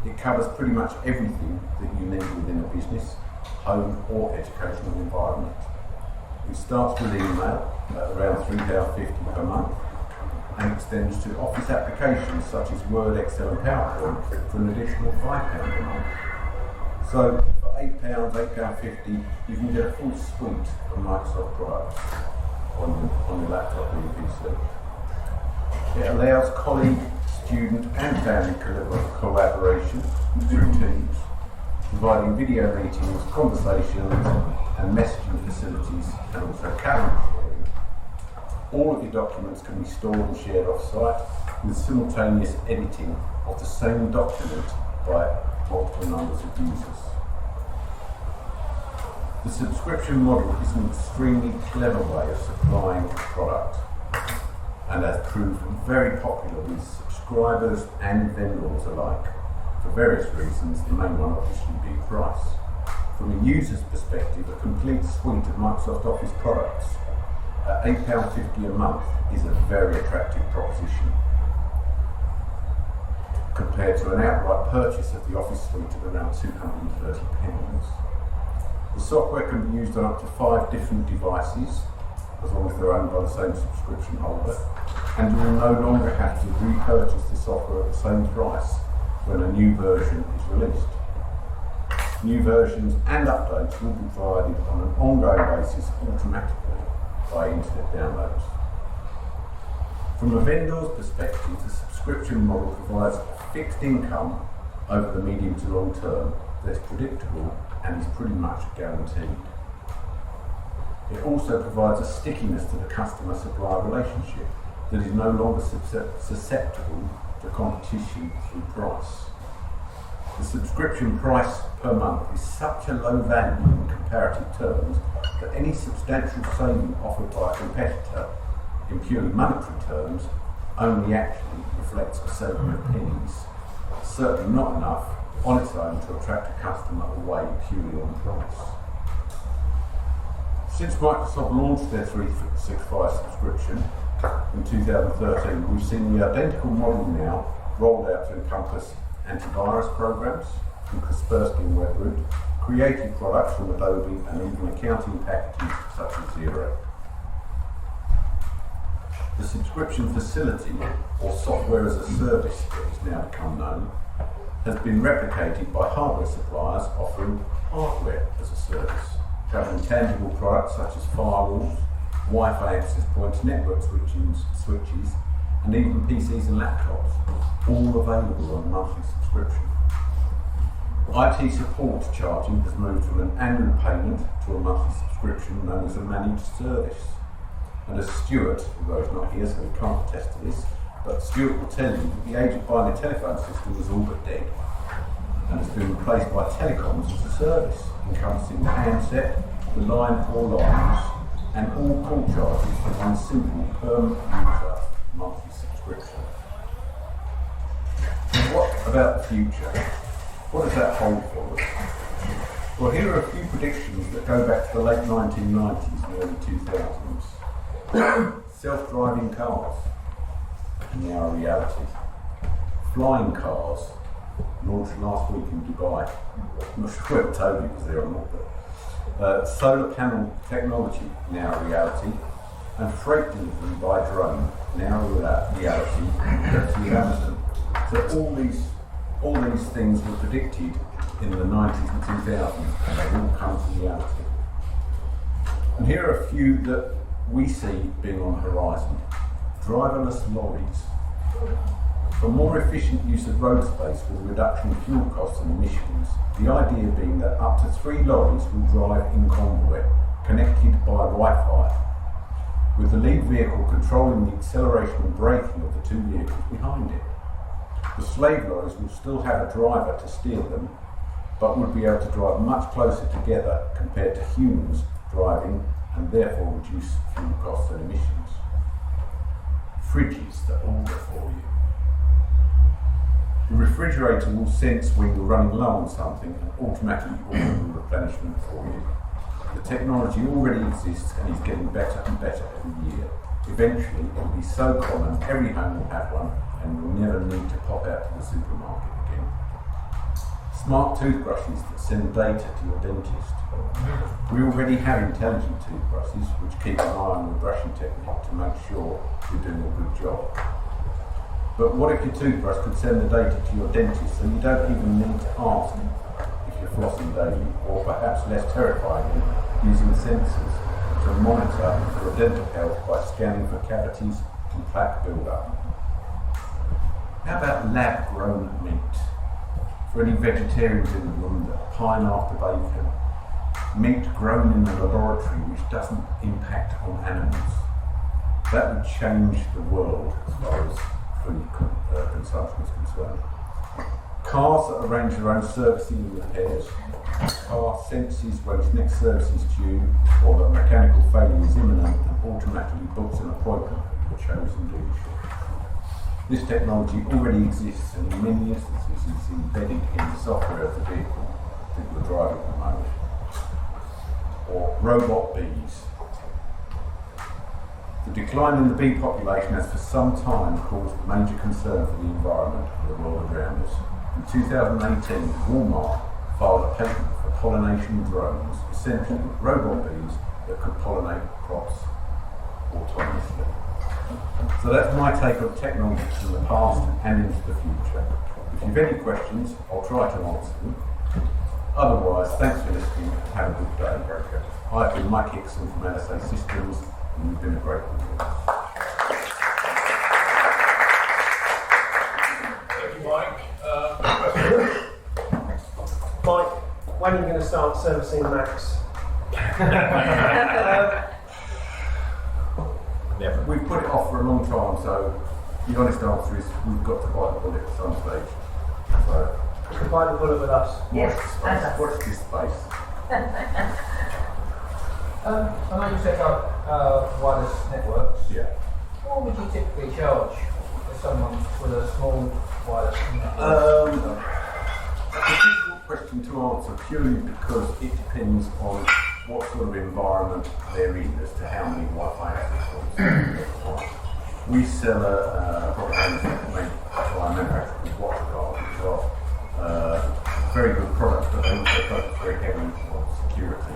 S16: It covers pretty much everything that you need within a business, home or educational environment. It starts with email at around £3.50 per month and extends to office applications such as Word, Excel and PowerPoint for an additional £5 a month. So for £8, £8.50, you can get a full suite of Microsoft products on your laptop or your PC. It allows colleague, student and family collaboration through Teams, providing video meetings, conversations and messaging facilities and also calendar sharing. All of your documents can be stored and shared off-site with simultaneous editing of the same document by multiple numbers of users. The subscription model is an extremely clever way of supplying a product and has proved very popular with subscribers and vendors alike. For various reasons, the main one obviously being price. From a user's perspective, a complete suite of Microsoft Office products at £8.50 a month is a very attractive proposition compared to an outright purchase of the Office suite of around £230. The software can be used on up to 5 different devices, as long as they're owned by the same subscription holder, and you will no longer have to repurchase the software at the same price when a new version is released. New versions and updates will be provided on an ongoing basis automatically by internet downloads. From a vendor's perspective, the subscription model provides a fixed income over the medium to long term that's predictable and is pretty much guaranteed. It also provides a stickiness to the customer-supplier relationship that is no longer susceptible to competition through price. The subscription price per month is such a low value in comparative terms that any substantial saving offered by a competitor in purely monetary terms only actually reflects a saving of pennies, certainly not enough on its own to attract a customer away purely on price. Since Microsoft launched their 365 subscription in 2013, we've seen the identical model now rolled out to encompass antivirus programs from Kaspersky and Webroot, creative products from Adobe, and even accounting packages such as Xero. The subscription facility, or software as a service that is now become known, has been replicated by hardware suppliers offering hardware as a service, covering tangible products such as firewalls, Wi-Fi access points, network switches, and even PCs and laptops, all available on a monthly subscription. IT support charging has moved from an annual payment to a monthly subscription known as a managed service. And as Stuart, although he's not here so he can't attest to this, but Stuart will tell you that the age of buying a telephone system was all but dead and has been replaced by telecoms as a service, encompassing the handset, the line or lines, and all call charges for one simple per-user monthly subscription. And what about the future? What does that hold for us? Well, here are a few predictions that go back to the late 1990s and early 2000s. Self-driving cars, now a reality. Flying cars, launched last week in Dubai. I'm not sure whether Toby was there or not, but
S8: solar panel technology, now a reality, and freight delivery by drone, now a reality, courtesy of Amazon. So all these things were predicted in the 90s and 2000s, and they've all come to reality. And here are a few that we see being on the horizon. Driverless lorries. For more efficient use of road space with a reduction in fuel costs and emissions, the idea being that up to 3 lorries will drive in convoy, connected by Wi-Fi, with the lead vehicle controlling the acceleration and braking of the 2 vehicles behind it. The slave lorries will still have a driver to steer them, but would be able to drive much closer together compared to humans driving, and therefore reduce fuel costs and emissions. Fridges that order for you. The refrigerator will sense when you're running low on something and automatically order the replenishment for you. The technology already exists and is getting better and better every year. Eventually, it will be so common, every home will have one, and you'll never need to pop out to the supermarket again. Smart toothbrushes that send data to your dentist. We already have intelligent toothbrushes which keep an eye on your brushing technique to make sure you're doing a good job. But what if your toothbrush could send the data to your dentist and you don't even need to ask if you're flossing daily, or perhaps less terrifyingly, using sensors to monitor your dental health by scanning for cavities and plaque build-up? How about lab-grown meat? For any vegetarians in the room that pine after bacon, meat grown in a laboratory which doesn't impact on animals. That would change the world as far as food consumption is concerned. Cars that arrange their own servicing and repairs. Car senses when its next service is due, or that mechanical failure is imminent, and automatically books an appointment at your chosen dealership. This technology already exists and in many instances is embedded in the software of the vehicle that you're driving at the moment. Or robot bees. The decline in the bee population has for some time caused major concern for the environment and the world around us. In 2018, Walmart filed a patent for pollination drones, essentially robot bees that could pollinate crops autonomously. So that's my take on technology from the past and into the future. If you've any questions, I'll try to answer them. Otherwise, thanks for listening and have a good day. I've been Mike Hickson from LSA Systems, and you've been a great audience.
S1: Thank you, Mike.
S18: Mike, when are you going to start servicing Max?
S8: We've put it off for a long time, so the honest answer is we've got to bite the bullet at some stage. So,
S18: you can bite the bullet with us.
S8: Watch this space.
S20: I know you set up wireless networks.
S8: Yeah.
S20: What would you typically charge for someone with a small wireless network?
S8: It's a difficult question to answer purely because it depends on what sort of environment they're in as to how many Wi-Fi access points. We sell a product made by a manufacturer called WatchGuard, which are very good products, but they also focus very heavily on security.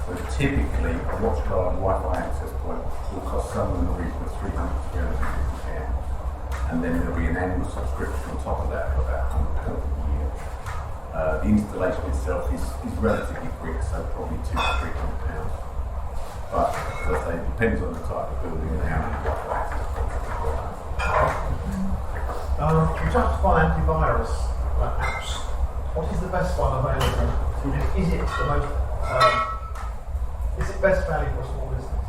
S8: So typically, a WatchGuard Wi-Fi access point will cost somewhere in the region of £300 to £350, and then there'll be an annual subscription on top of that for about £100 a year. The installation itself is relatively quick, so probably £200 to £300. But as I say, it depends on the type of building and how many Wi-Fi access points you've got.
S13: You touched upon antivirus apps. What is the best one available? Is it the most? Is it best value for a small business?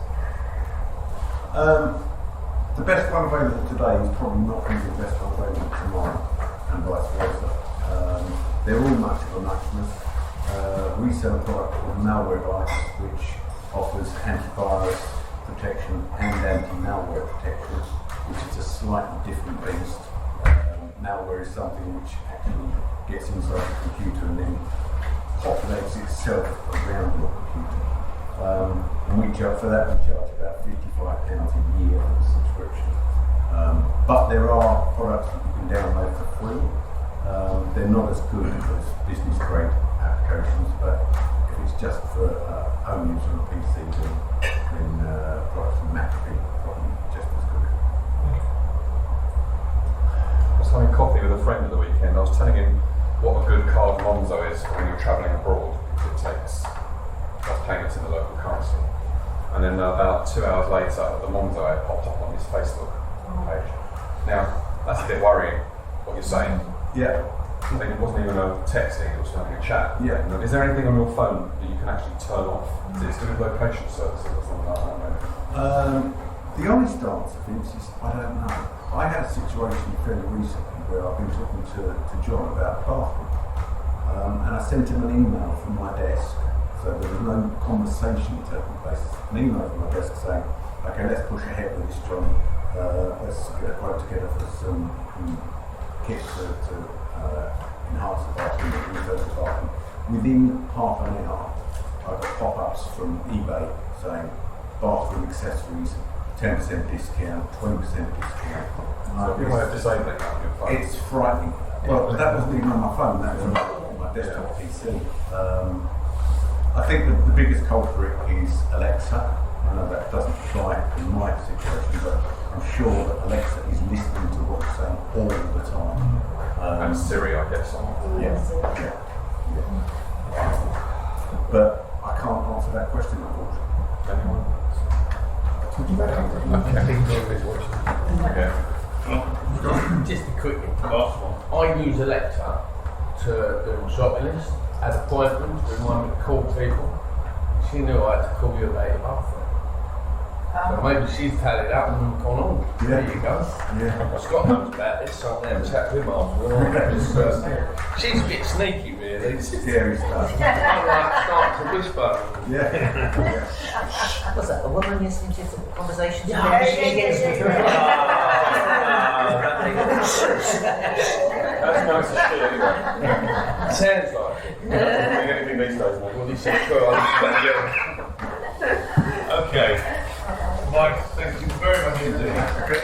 S8: The best one available today is probably not going to be the best one available tomorrow, and vice versa. They're all much of a muchness. We sell a product called Malwarebytes, which offers antivirus protection and anti-malware protection, which is a slightly different beast. Malware is something which actually gets inside the computer and then populates itself around your computer. And we charge for that. We charge about £55 a year for the subscription. But there are products that you can download for free. They're not as good as business grade applications, but if If it's just for home use on a PC, then products from Mac would be probably just as good.
S2: I was having coffee with a friend at the weekend. I was telling him what a good card Monzo is for when you're travelling abroad. It takes payments in the local currency. And then about 2 hours later, the Monzo ad popped up on his Facebook page. Now, that's a bit worrying, what you're saying.
S8: Yeah.
S2: I mean, it wasn't even a texting, it was having a chat.
S8: Yeah.
S2: Is there anything on your phone that you can actually turn off? Is it to do with location services or something like that, maybe?
S8: The honest answer, Vince, is I don't know. I had a situation fairly recently where I've been talking to John about a bathroom. And I sent him an email from my desk. So there was no conversation taking place. An email from my desk saying, okay, let's push ahead with this, John. Let's get a quote together for some kit to enhance the bathroom, refurbish the bathroom. Within half an hour, I got pop-ups from eBay saying bathroom accessories, 10% discount, 20% discount.
S2: So you might have disabled it on your phone.
S8: It's frightening. Well, that wasn't even on my phone, that was on my desktop PC. I think the biggest culprit is Alexa. I know that doesn't apply in my situation, but I'm sure that Alexa is listening to what you're saying all the time.
S2: And Siri, I guess.
S8: Yeah. But I can't answer that question, unfortunately.
S2: Anyone?
S12: Just a quick one. I use Alexa to do shopping list, add appointments, remind me to call people. She knew I had to call you later bathroom. So maybe she's tallied up and gone on. There you go.
S8: Yeah.
S12: Scott knows about this, so I'll have a chat with him afterwards. She's a bit sneaky, really.
S8: Scary stuff.
S12: I'm like starting to whisper.
S8: Yeah.
S9: What's that? A woman listening to conversations?
S2: That's nice to see anyway.
S12: Sounds like it.
S2: Anything these days, mate.
S12: Well, this is cool.
S1: Okay. Mike, thank you very much indeed. Okay.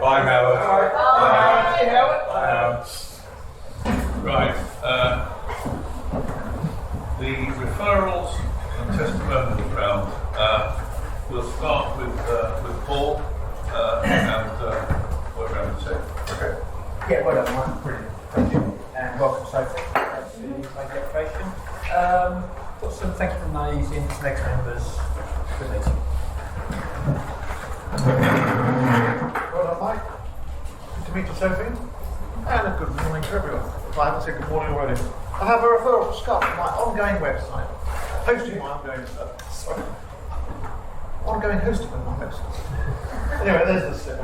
S1: Bye, Howard. Right. The referrals and testimonials round. We'll start with Paul and what round to say. Okay.
S20: Yeah, well done, Mike. Brilliant. Thank you. And welcome, Sophie. Thanks for the declaration. Got some thank you from those next members. Good meeting.
S13: Well done, Mike. Good to meet you, Sophie. And a good morning to everyone. If I haven't said good morning already. I have a referral to Scott from my ongoing website. Hosting my ongoing ongoing hosting of my website. Anyway, there's the slip.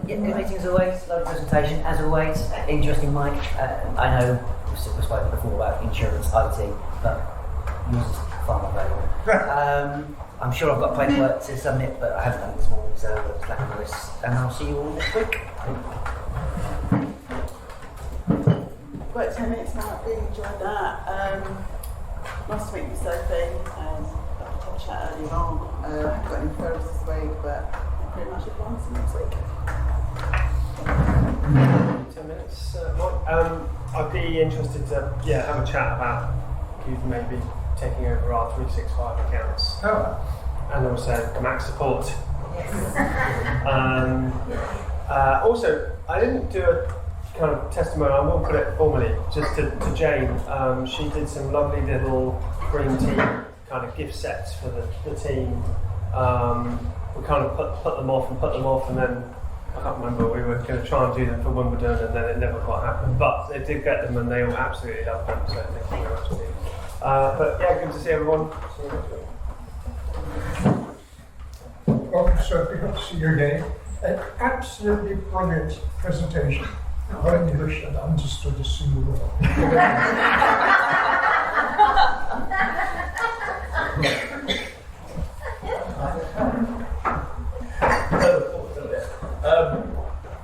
S9: Yeah, good meeting as always, lovely presentation as always, interesting Mike. I know we've spoken before about insurance, IT, but yours is far more valuable. I'm sure I've got paperwork to submit, but I haven't done it this morning, so it's lack of this. And I'll see you all next week.
S10: About 10 minutes now, I really enjoyed that. Nice to meet you, Sophie. Got a chat earlier on. I haven't got any referrals this week, but I'm pretty much advancing next week.
S18: 10 minutes, Mike. I'd be interested to have a chat about you maybe taking over our 365 accounts. And also Mac support. Also, I didn't do a kind of testimonial, I will put it formally, just to Jane. She did some lovely little green tea kind of gift sets for the team. We kind of put them off, and then I can't remember, we were going to try and do them for Wimbledon, and then it never quite happened. But they did get them, and they all absolutely loved them, so thank you very much indeed. But yeah, good to see everyone. See you next week.
S5: Welcome, Sophie. Good to see you again. An absolutely brilliant presentation. I only wish I'd understood a single word.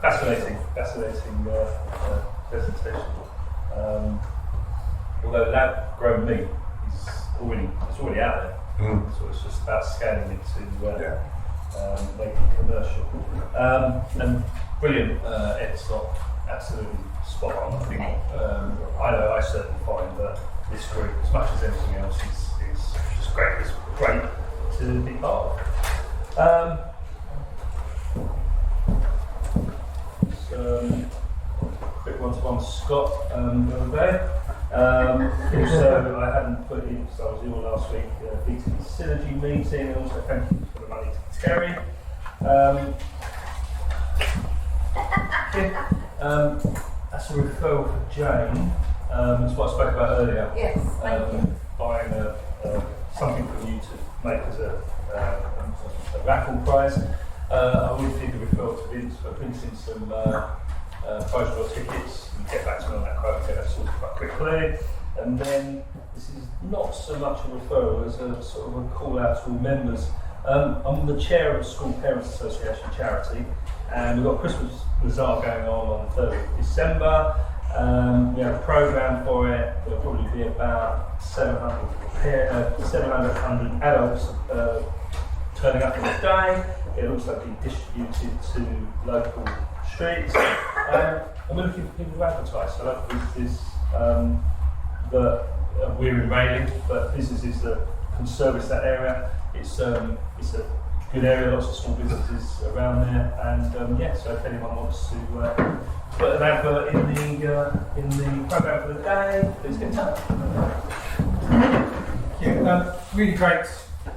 S15: Fascinating presentation. Although So it's just about scaling it to make it commercial. And brilliant, Ed's not absolutely spot on. I think I know I certainly find that this group, as much as anything else, is just great. It's great to be part of. Quick one to Scott the other day. Also, I hadn't put in, so I was ill last week, B2B Synergy meeting, and also thank you for the money to Terry. That's a referral for Jane. That's what I spoke about earlier.
S14: Yes, thank you.
S15: Buying something for you to make as a raffle prize. I would think the referral to Vince for printing some postal tickets and get back to me on that quote, get that sorted quite quickly. And then this is not so much a referral as a sort of a call out to all members. I'm the chair of the School Parents Association charity, and we've got a Christmas bazaar going on the 3rd of December. We have a programme for it. There'll probably be about 700 adults turning up on the day. It'll also be distributed to local streets. And we're looking for people to advertise. So that is that we're in Rayleigh, but businesses that can service that area. It's a good area, lots of small businesses around there, and so if anyone wants to put an advert in the programme for the day, please get in touch.
S4: Thank you. Really great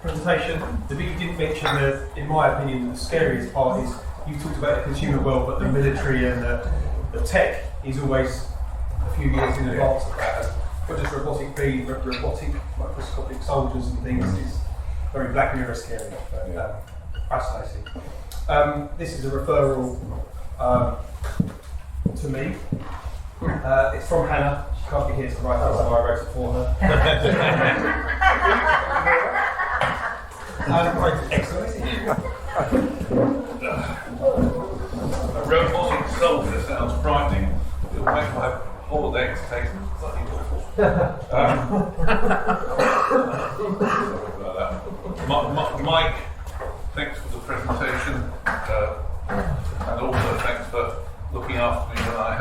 S4: presentation. The bit you didn't mention, in my opinion, the scariest part is you talked about the consumer world, but the military and the tech is always a few years in advance of that. What does robotic be? Robotic microscopic soldiers and things is very Black Mirror scary, but fascinating. This is a referral to me. It's from Hannah. She can't be here to write this, so I wrote it for her. Excellent.
S1: A robotic soldier sounds frightening. It'll make my holidays taste slightly awful. Mike, thanks for the presentation, and also thanks for looking after me when I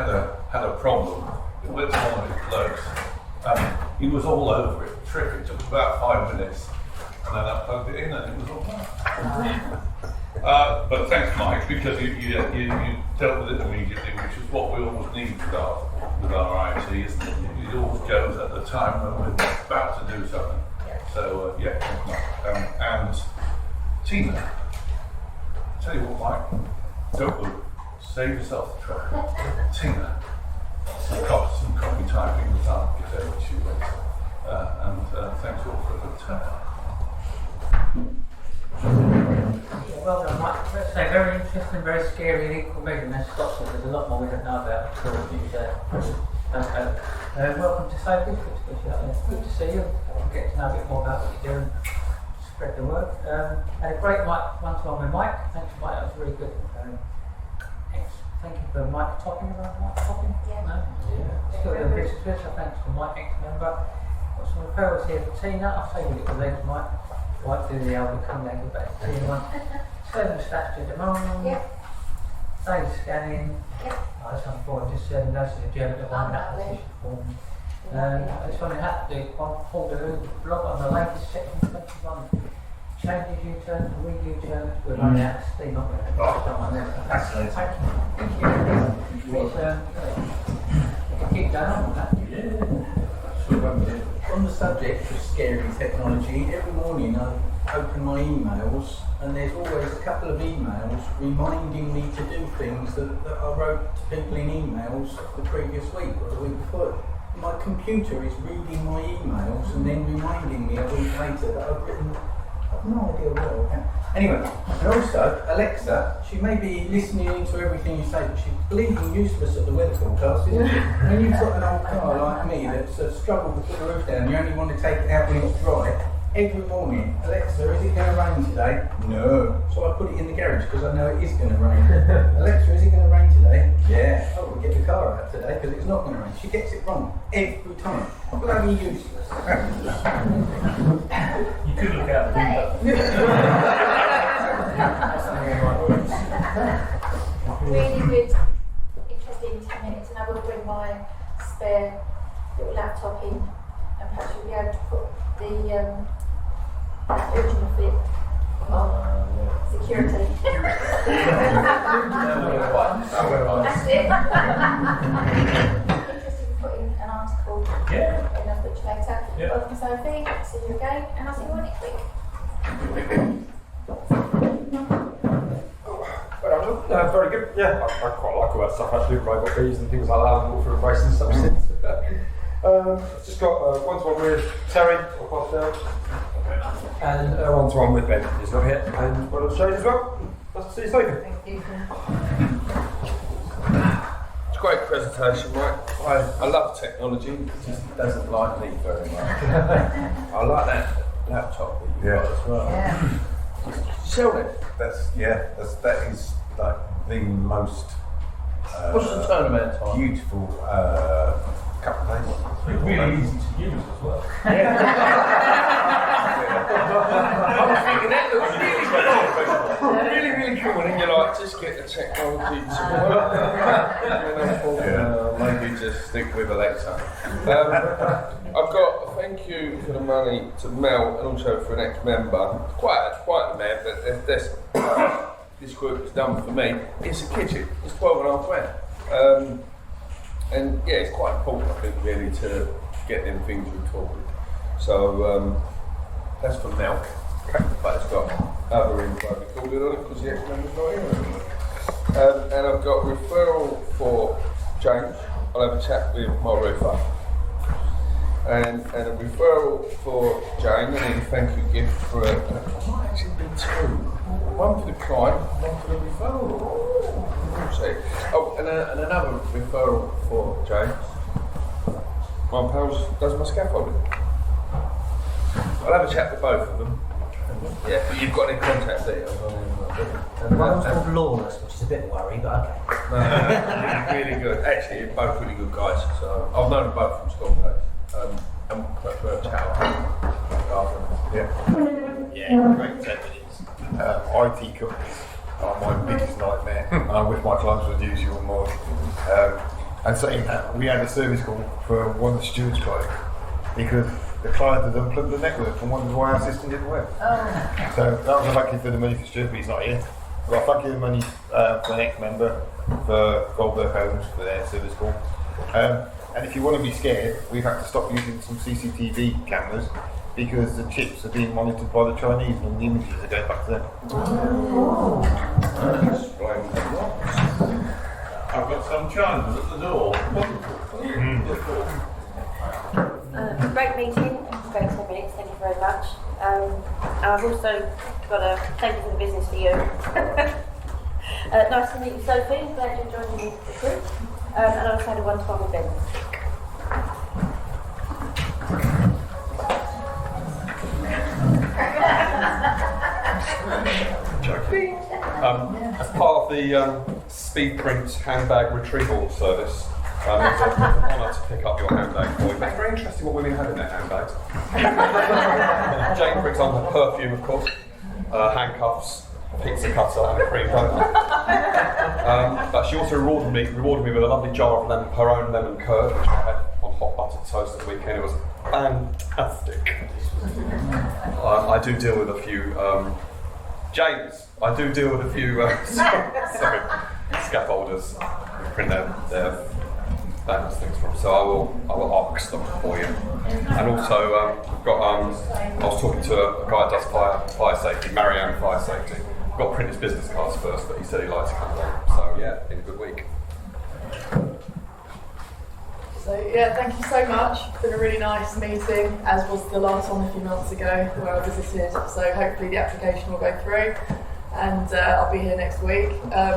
S1: had a problem with one of his blokes. He was all over it, terrific. It took about 5 minutes, and then I plugged it in, and it was all right. But thanks, Mike, because you dealt with it immediately, which is what we always need with our IT, isn't it? It always goes at the time when we're about to do something. So, thanks, Mike. And Tina, tell you what, Mike, don't move. Save yourself the trouble. Tina, some copy typing that I'll get over to you later. And thanks all for a good turnout.
S3: Well done, Mike. Let's say very interesting, very scary and equal measure. As Scott said, there's a lot more we don't know about. Welcome to Sophie. Good to see you. Get to know a bit more about what you do and spread the word. Had a great one-to-one with Mike. Thanks, Mike. That was really good. Thank you for Mike Topping. Mike Topping? Yeah. No? Yeah. Still doing business with us, so thanks to Mike, ex-member. Got some referrals here for Tina. I'll say with it for legs, Mike. Might do the album come there, go back to Tina one. Serving stats to demand. Yep. Data scanning. Yep. That's important. Just serving those to the German one application form. It's funny, I had to do pull the blog on the latest section 21. Changes U-turns, re-U-turns, we're running out of steam, aren't we?
S15: Fascinating.
S3: Thank you. Keep going on with that.
S12: On the subject of scary technology, every morning I open my emails and there's always a couple of emails reminding me to do things that I wrote to people in emails the previous week or the week before. My computer is reading my emails and then reminding me a week later that I've written. I've no idea what I can. Anyway, and also Alexa, she may be listening into everything you say, but she's bleeding useless at the weather forecast, isn't she? When you've got an old car like me that's struggled to put the roof down, you only want to take it out when it's dry. Every morning, Alexa, is it going to rain today? No. So I put it in the garage because I know it is going to rain. Alexa, is it going to rain today? Yeah. Oh, we'll get the car out today because it's not going to rain. She gets it wrong every time. Bloody useless.
S15: You could look out
S19: original fit of security. That's it. Interested in putting an article in a butcher later. Welcome, Sophie. See you again, and I'll see you all next week.
S11: Very good. Yeah, I quite like all that stuff actually, robot bees and things like that, and all for embracing substance. Just got one-to-one with Terry, I'll pass down, and one-to-one with Ben. He's not here, and one on Shane as well. Nice to see you, Sophie.
S3: Thank you.
S1: It's a great presentation, Mike. I love technology. It just doesn't like me very much. I like that laptop that you got as well. Sell it.
S8: That is like the most
S1: What's the turnaround time?
S8: beautiful couple of days.
S15: It's really easy to use as well.
S1: I was thinking that looks really cool. Really cool. And then you're like, just get the technology to work. And I thought, maybe just stick with Alexa. I've got a thank you for the money to Mel and also for an ex-member. Quite a man, but this group has done for me. It's a kitchen. It's 12.5 grand. And yeah, it's quite important, I think, really, to get them things recorded. So that's for Mel. But it's got other info recorded on it because the ex-member's not here anymore. And I've got referral for James. I'll have a chat with my roofer. And a referral for Jane, and then a thank you gift for it. It might actually be two. One for the client, one for the referral. We'll see. Oh, and another referral for James. My pals does my scaffolding. I'll have a chat with both of them. Yeah, but you've got any contact details on him.
S9: One was called Lawless, which is a bit of a worry, but okay.
S1: No, really good. Actually, you're both really good guys. So I've known them both from school days. And perhaps we'll have a chat after.
S17: Yeah, great 10 minutes. IT companies are my biggest nightmare. I wish my clients would use you more. And saying that, we had a service call for one of the stewards' clients because the client had unplugged the network and wondered why our system didn't work. So that was a thank you for the money for Stuart, but he's not here. Well, thank you for the money for the next member, for Goldberg Homes, for their service call. And if you want to be scared, we've had to stop using some CCTV cameras because the chips are being monitored by the Chinese and the images are going back to them.
S1: I've got some Chinese at the door.
S14: Great meeting, great 10 minutes, thank you very much. And I've also got a thank you for the business for you. Nice to meet you, Sophie, glad you joined the group. And I also had a one-to-one with Ben.
S2: As part of the Speed Print handbag retrieval service, it's an honour to pick up your handbag for you. But it's very interesting what women have in their handbags. Jane brings on her perfume, of course, handcuffs, pizza cutter, and a cream donut. But she also rewarded me with a lovely jar of her own lemon curd, which I had on hot buttered toast at the weekend. It was fantastic. I do deal with a few. James, I do deal with a few scaffolders who print their banners things from. So I will ox them for you. And also I was talking to a guy that does fire safety, Marianne Fire Safety. I've got to print his business cards first, but he said he likes to come along. So yeah, been a good week.
S21: So yeah, thank you so much. It's been a really nice meeting, as was the last one a few months ago where I visited. So hopefully the application will go through, and I'll be here next week. I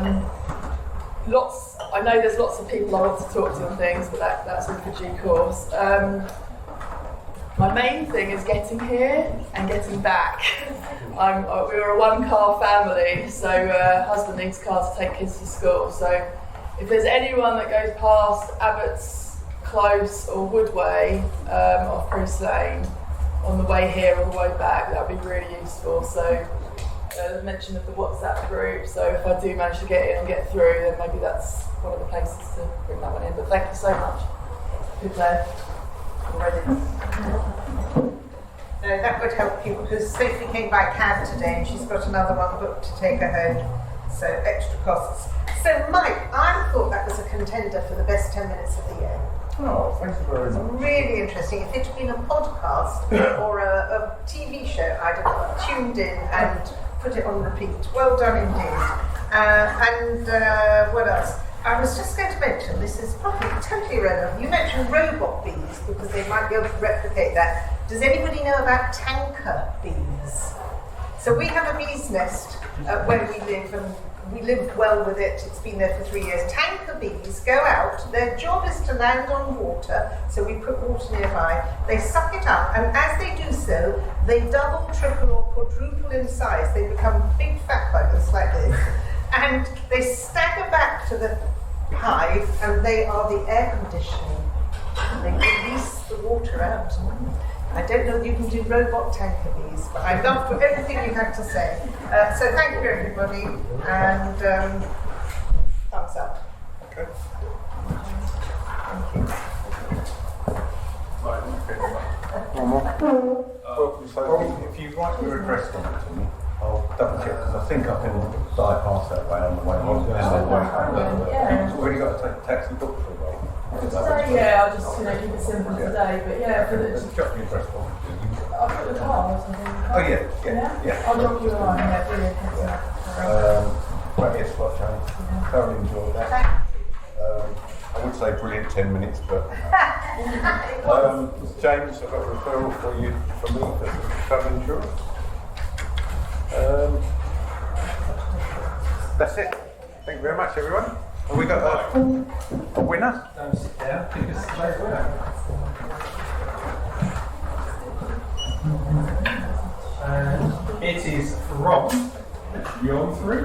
S21: know there's lots of people I want to talk to and things, but that's all for due course. My main thing is getting here and getting back. We were a one-car family, so husband needs a car to take kids to school. So if there's anyone that goes past Abbott's Close or Woodway off Bruce Lane on the way here or the way back, that would be really useful. So the mention of the WhatsApp group, so if I do manage to get in and get through, then maybe that's one of the places to bring that one in. But thank you so much. Good day. Already.
S6: No, that would help you because Sophie came by cab today and she's got another one booked to take her home, so extra costs. So Mike, I thought that was a contender for the best 10 minutes of the year.
S11: Oh, thank you very much.
S6: Really interesting. If it had been a podcast or a TV show, I'd have tuned in and put it on repeat. Well done indeed. What else? I was just going to mention, this is probably totally irrelevant. You mentioned robot bees because they might be able to replicate that. Does anybody know about tanker bees? So we have a bee's nest where we live, and we live well with it. It's been there for 3 years. Tanker bees go out. Their job is to land on water, so we put water nearby. They suck it up, and as they do so, they double, triple, or quadruple in size. They become big fat buggers like this. And they stagger back to the hive, and they are the air conditioning. They release the water out. I don't know if you can do robot tanker bees, but I loved everything you had to say. So thank you, everybody, and thumbs up.
S11: Okay.
S6: Thank you.
S8: One more. So if you write your address on it to me, I'll double check because I think I can bypass that way on the way home.
S21: Yeah.
S8: It's already got to take a taxi book for a while.
S21: Yeah, I'll just keep it simple today, but yeah, for the,
S8: Just drop your address on.
S21: I'll put the car or something.
S8: Oh yeah.
S21: I'll drop you a line, yeah, brilliant.
S8: Right, yes, well, Jane. Thoroughly enjoyed that. I would say brilliant 10 minutes, but James, I've got a referral for you from me for travel insurance. That's it. Thank you very much, everyone. Have we got a winner?
S4: Don't sit down, pick a straight winner. And it is from Beyond 3.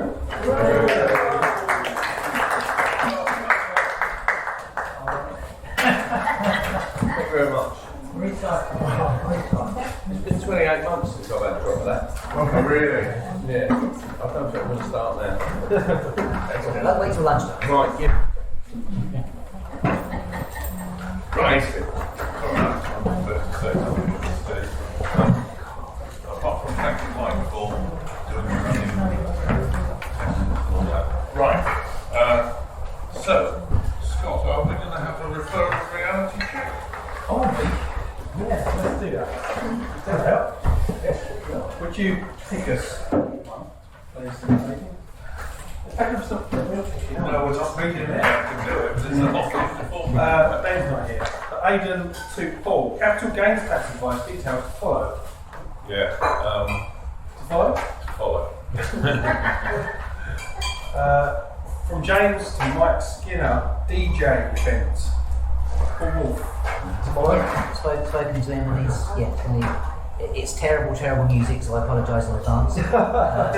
S1: Thank you very much. It's been 28 months since I've had a drop of that.
S17: Oh, really?
S1: Yeah. I don't think I'm going to start now.
S9: Let's wait till lunchtime.
S1: Right, yeah.
S17: Right.
S1: Apart from thanking Mike for doing the running.
S17: Right.
S1: So, Scott, are we going to have a referral reality check?
S4: Oh, yeah, let's do that. Does that help? Yes. Would you pick us one, please?
S1: No, we're not reading it. I can do it. There's an offer to form.
S4: Dave's not here. Aidan to Paul. Capital gains tax advice details to follow.
S1: Yeah.
S4: To follow?
S1: Follow.
S4: From James to Mike Skinner, DJ event. Paul Wolf. To follow?
S9: Spoken to him and it's terrible music, so I apologise in advance. But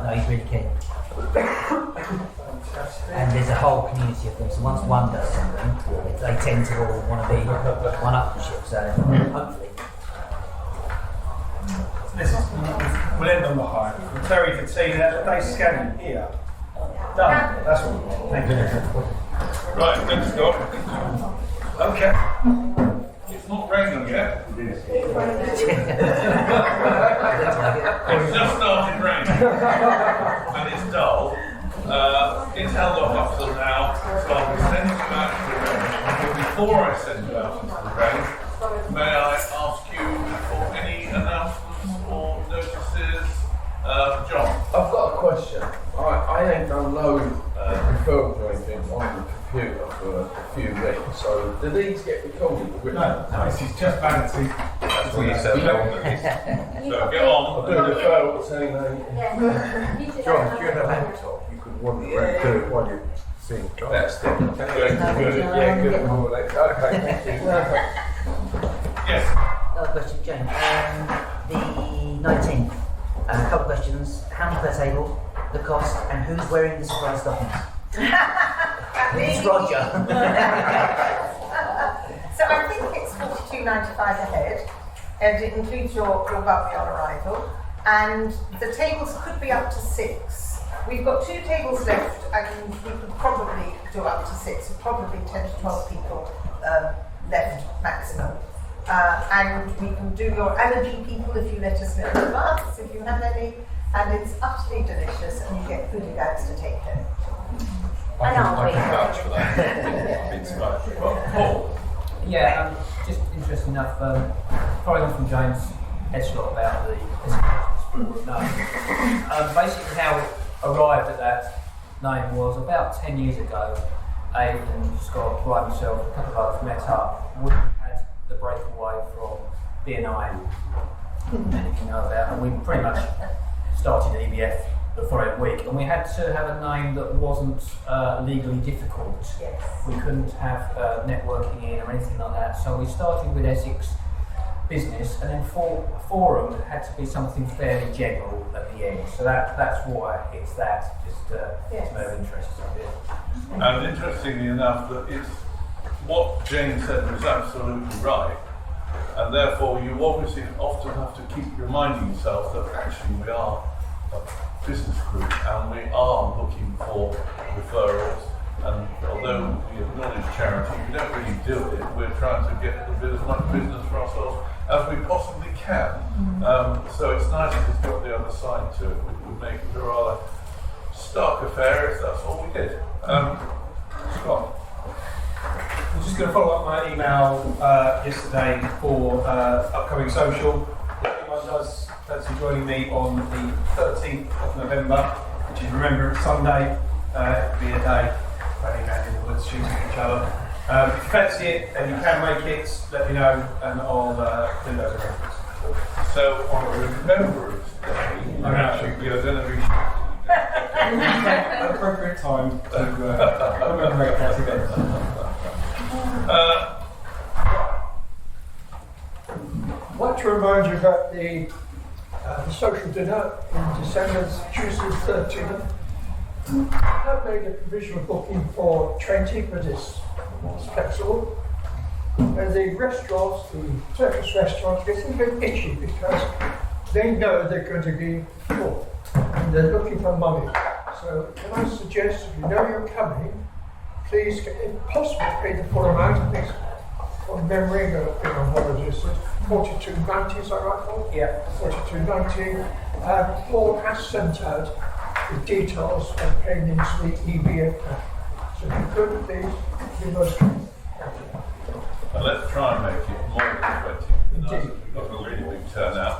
S9: no, he's really keen. And there's a whole community of them, so once one does something, they tend to all want to be one-upmanship, so hopefully.
S4: We'll end on the high. From Terry Katina, they scanning here. Done. That's all we want. Thank you.
S1: Right, thanks, Scott. Okay. It's not raining yet. It's just started raining. And it's dull. It's held off up till now, so I'll be sending you out into the rain. But before I send you out into the rain, may I ask you for any announcements or notices? John?
S22: I've got a question. I ain't done no referrals or anything on the computer for a few weeks, so do these get recorded?
S4: No, this is just vanity.
S1: That's what you said, so get on.
S22: I'll do a referral saying,
S17: John, if you had a laptop, you could wander around do it while you're seeing clients.
S1: That's good. Good.
S22: yeah, good. Okay, thank you.
S1: Yes.
S9: Another question, Jane. The 19th. A couple of questions. How many per table? The cost, and who's wearing the surprise stockings? It's Roger.
S6: So I think it's $42.95 a head, and it includes your bubby on arrival. And the tables could be up to 6. We've got 2 tables left, and we could probably do up to 6. Probably 10 to 12 people left maximum. and we can do your allergy people if you let us know in advance, if you have any, and it's utterly delicious, and you get foodie bags to take home.
S20: I can
S6: vouch
S20: for that. Paul? Yeah, just interesting enough, following on from James' headshot about the school name. Basically how it arrived at that name was about 10 years ago. Aidan and Scott, Brian, myself, a couple of others met up. We had the breakaway from BNI, many you know about, and we pretty much started EBF the following week, and we had to have a name that wasn't legally difficult.
S6: Yes.
S20: We couldn't have networking in or anything like that, so we started with Essex Business, and then Forum had to be something fairly general at the end. So that's why it's that. Just it's no interest.
S1: And interestingly enough, that it's what Jane said was absolutely right, and therefore you obviously often have to keep reminding yourself that actually we are a business group and we are looking for referrals. And although we acknowledge charity, we don't really do it. We're trying to get as much business for ourselves as we possibly can. So it's nice that it's got the other side to it. We would make it a rather stark affair if that's all we did. Scott?
S4: I'm just going to follow up my email yesterday for upcoming social. If anyone does fancy joining me on the 13th of November, which is Remembrance Sunday, it'll be a day running around in the woods shooting each other. If you fancy it and you can make it, let me know and I'll do those arrangements.
S1: So on Remembrance Day, you're going to be
S4: appropriate time to commemorate that event.
S5: I'd like to remind you about the social dinner in December, Tuesday the 13th. I have made a provisional booking for 20, but it's flexible. And the restaurants, the Turkish restaurants, get a bit itchy because they know they're going to be full and they're looking for money. So can I suggest, if you know you're coming, please, if possible, pay the full amount. I think from memory, I've been on holidays, so £42.90, is that right, Paul?
S20: Yeah.
S5: £42.90. Paul has sent out the details of paying into the EBF. So if you could, please, give us.
S1: Well, let's try and make it more than 20. We've got a really big turnout.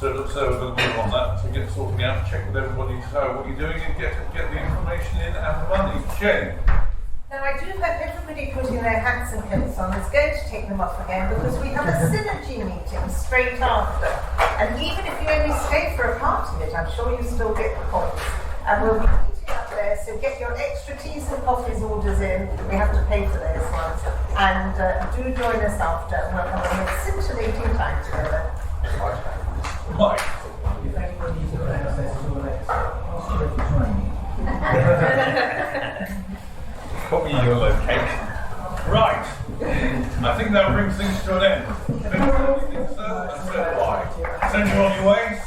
S1: So we're going to move on that to get sorting out, check with everybody what you're doing and get the information in and the money. Jane?
S6: Now I do hope everybody putting their hats and coats on is going to take them off again because we have a synergy meeting straight after. And even if you only stay for a part of it, I'm sure you still get the points. And we'll be meeting up there, so get your extra teas and coffees orders in. We have to pay for those ones. And do join us after. We'll have a scintillating time together.
S1: Mike?
S7: If anybody needs to access to your letters, ask you to join me.
S1: Put me your location. Right. I think that brings things to an end. If anybody thinks so, and so do I. Send you on your way.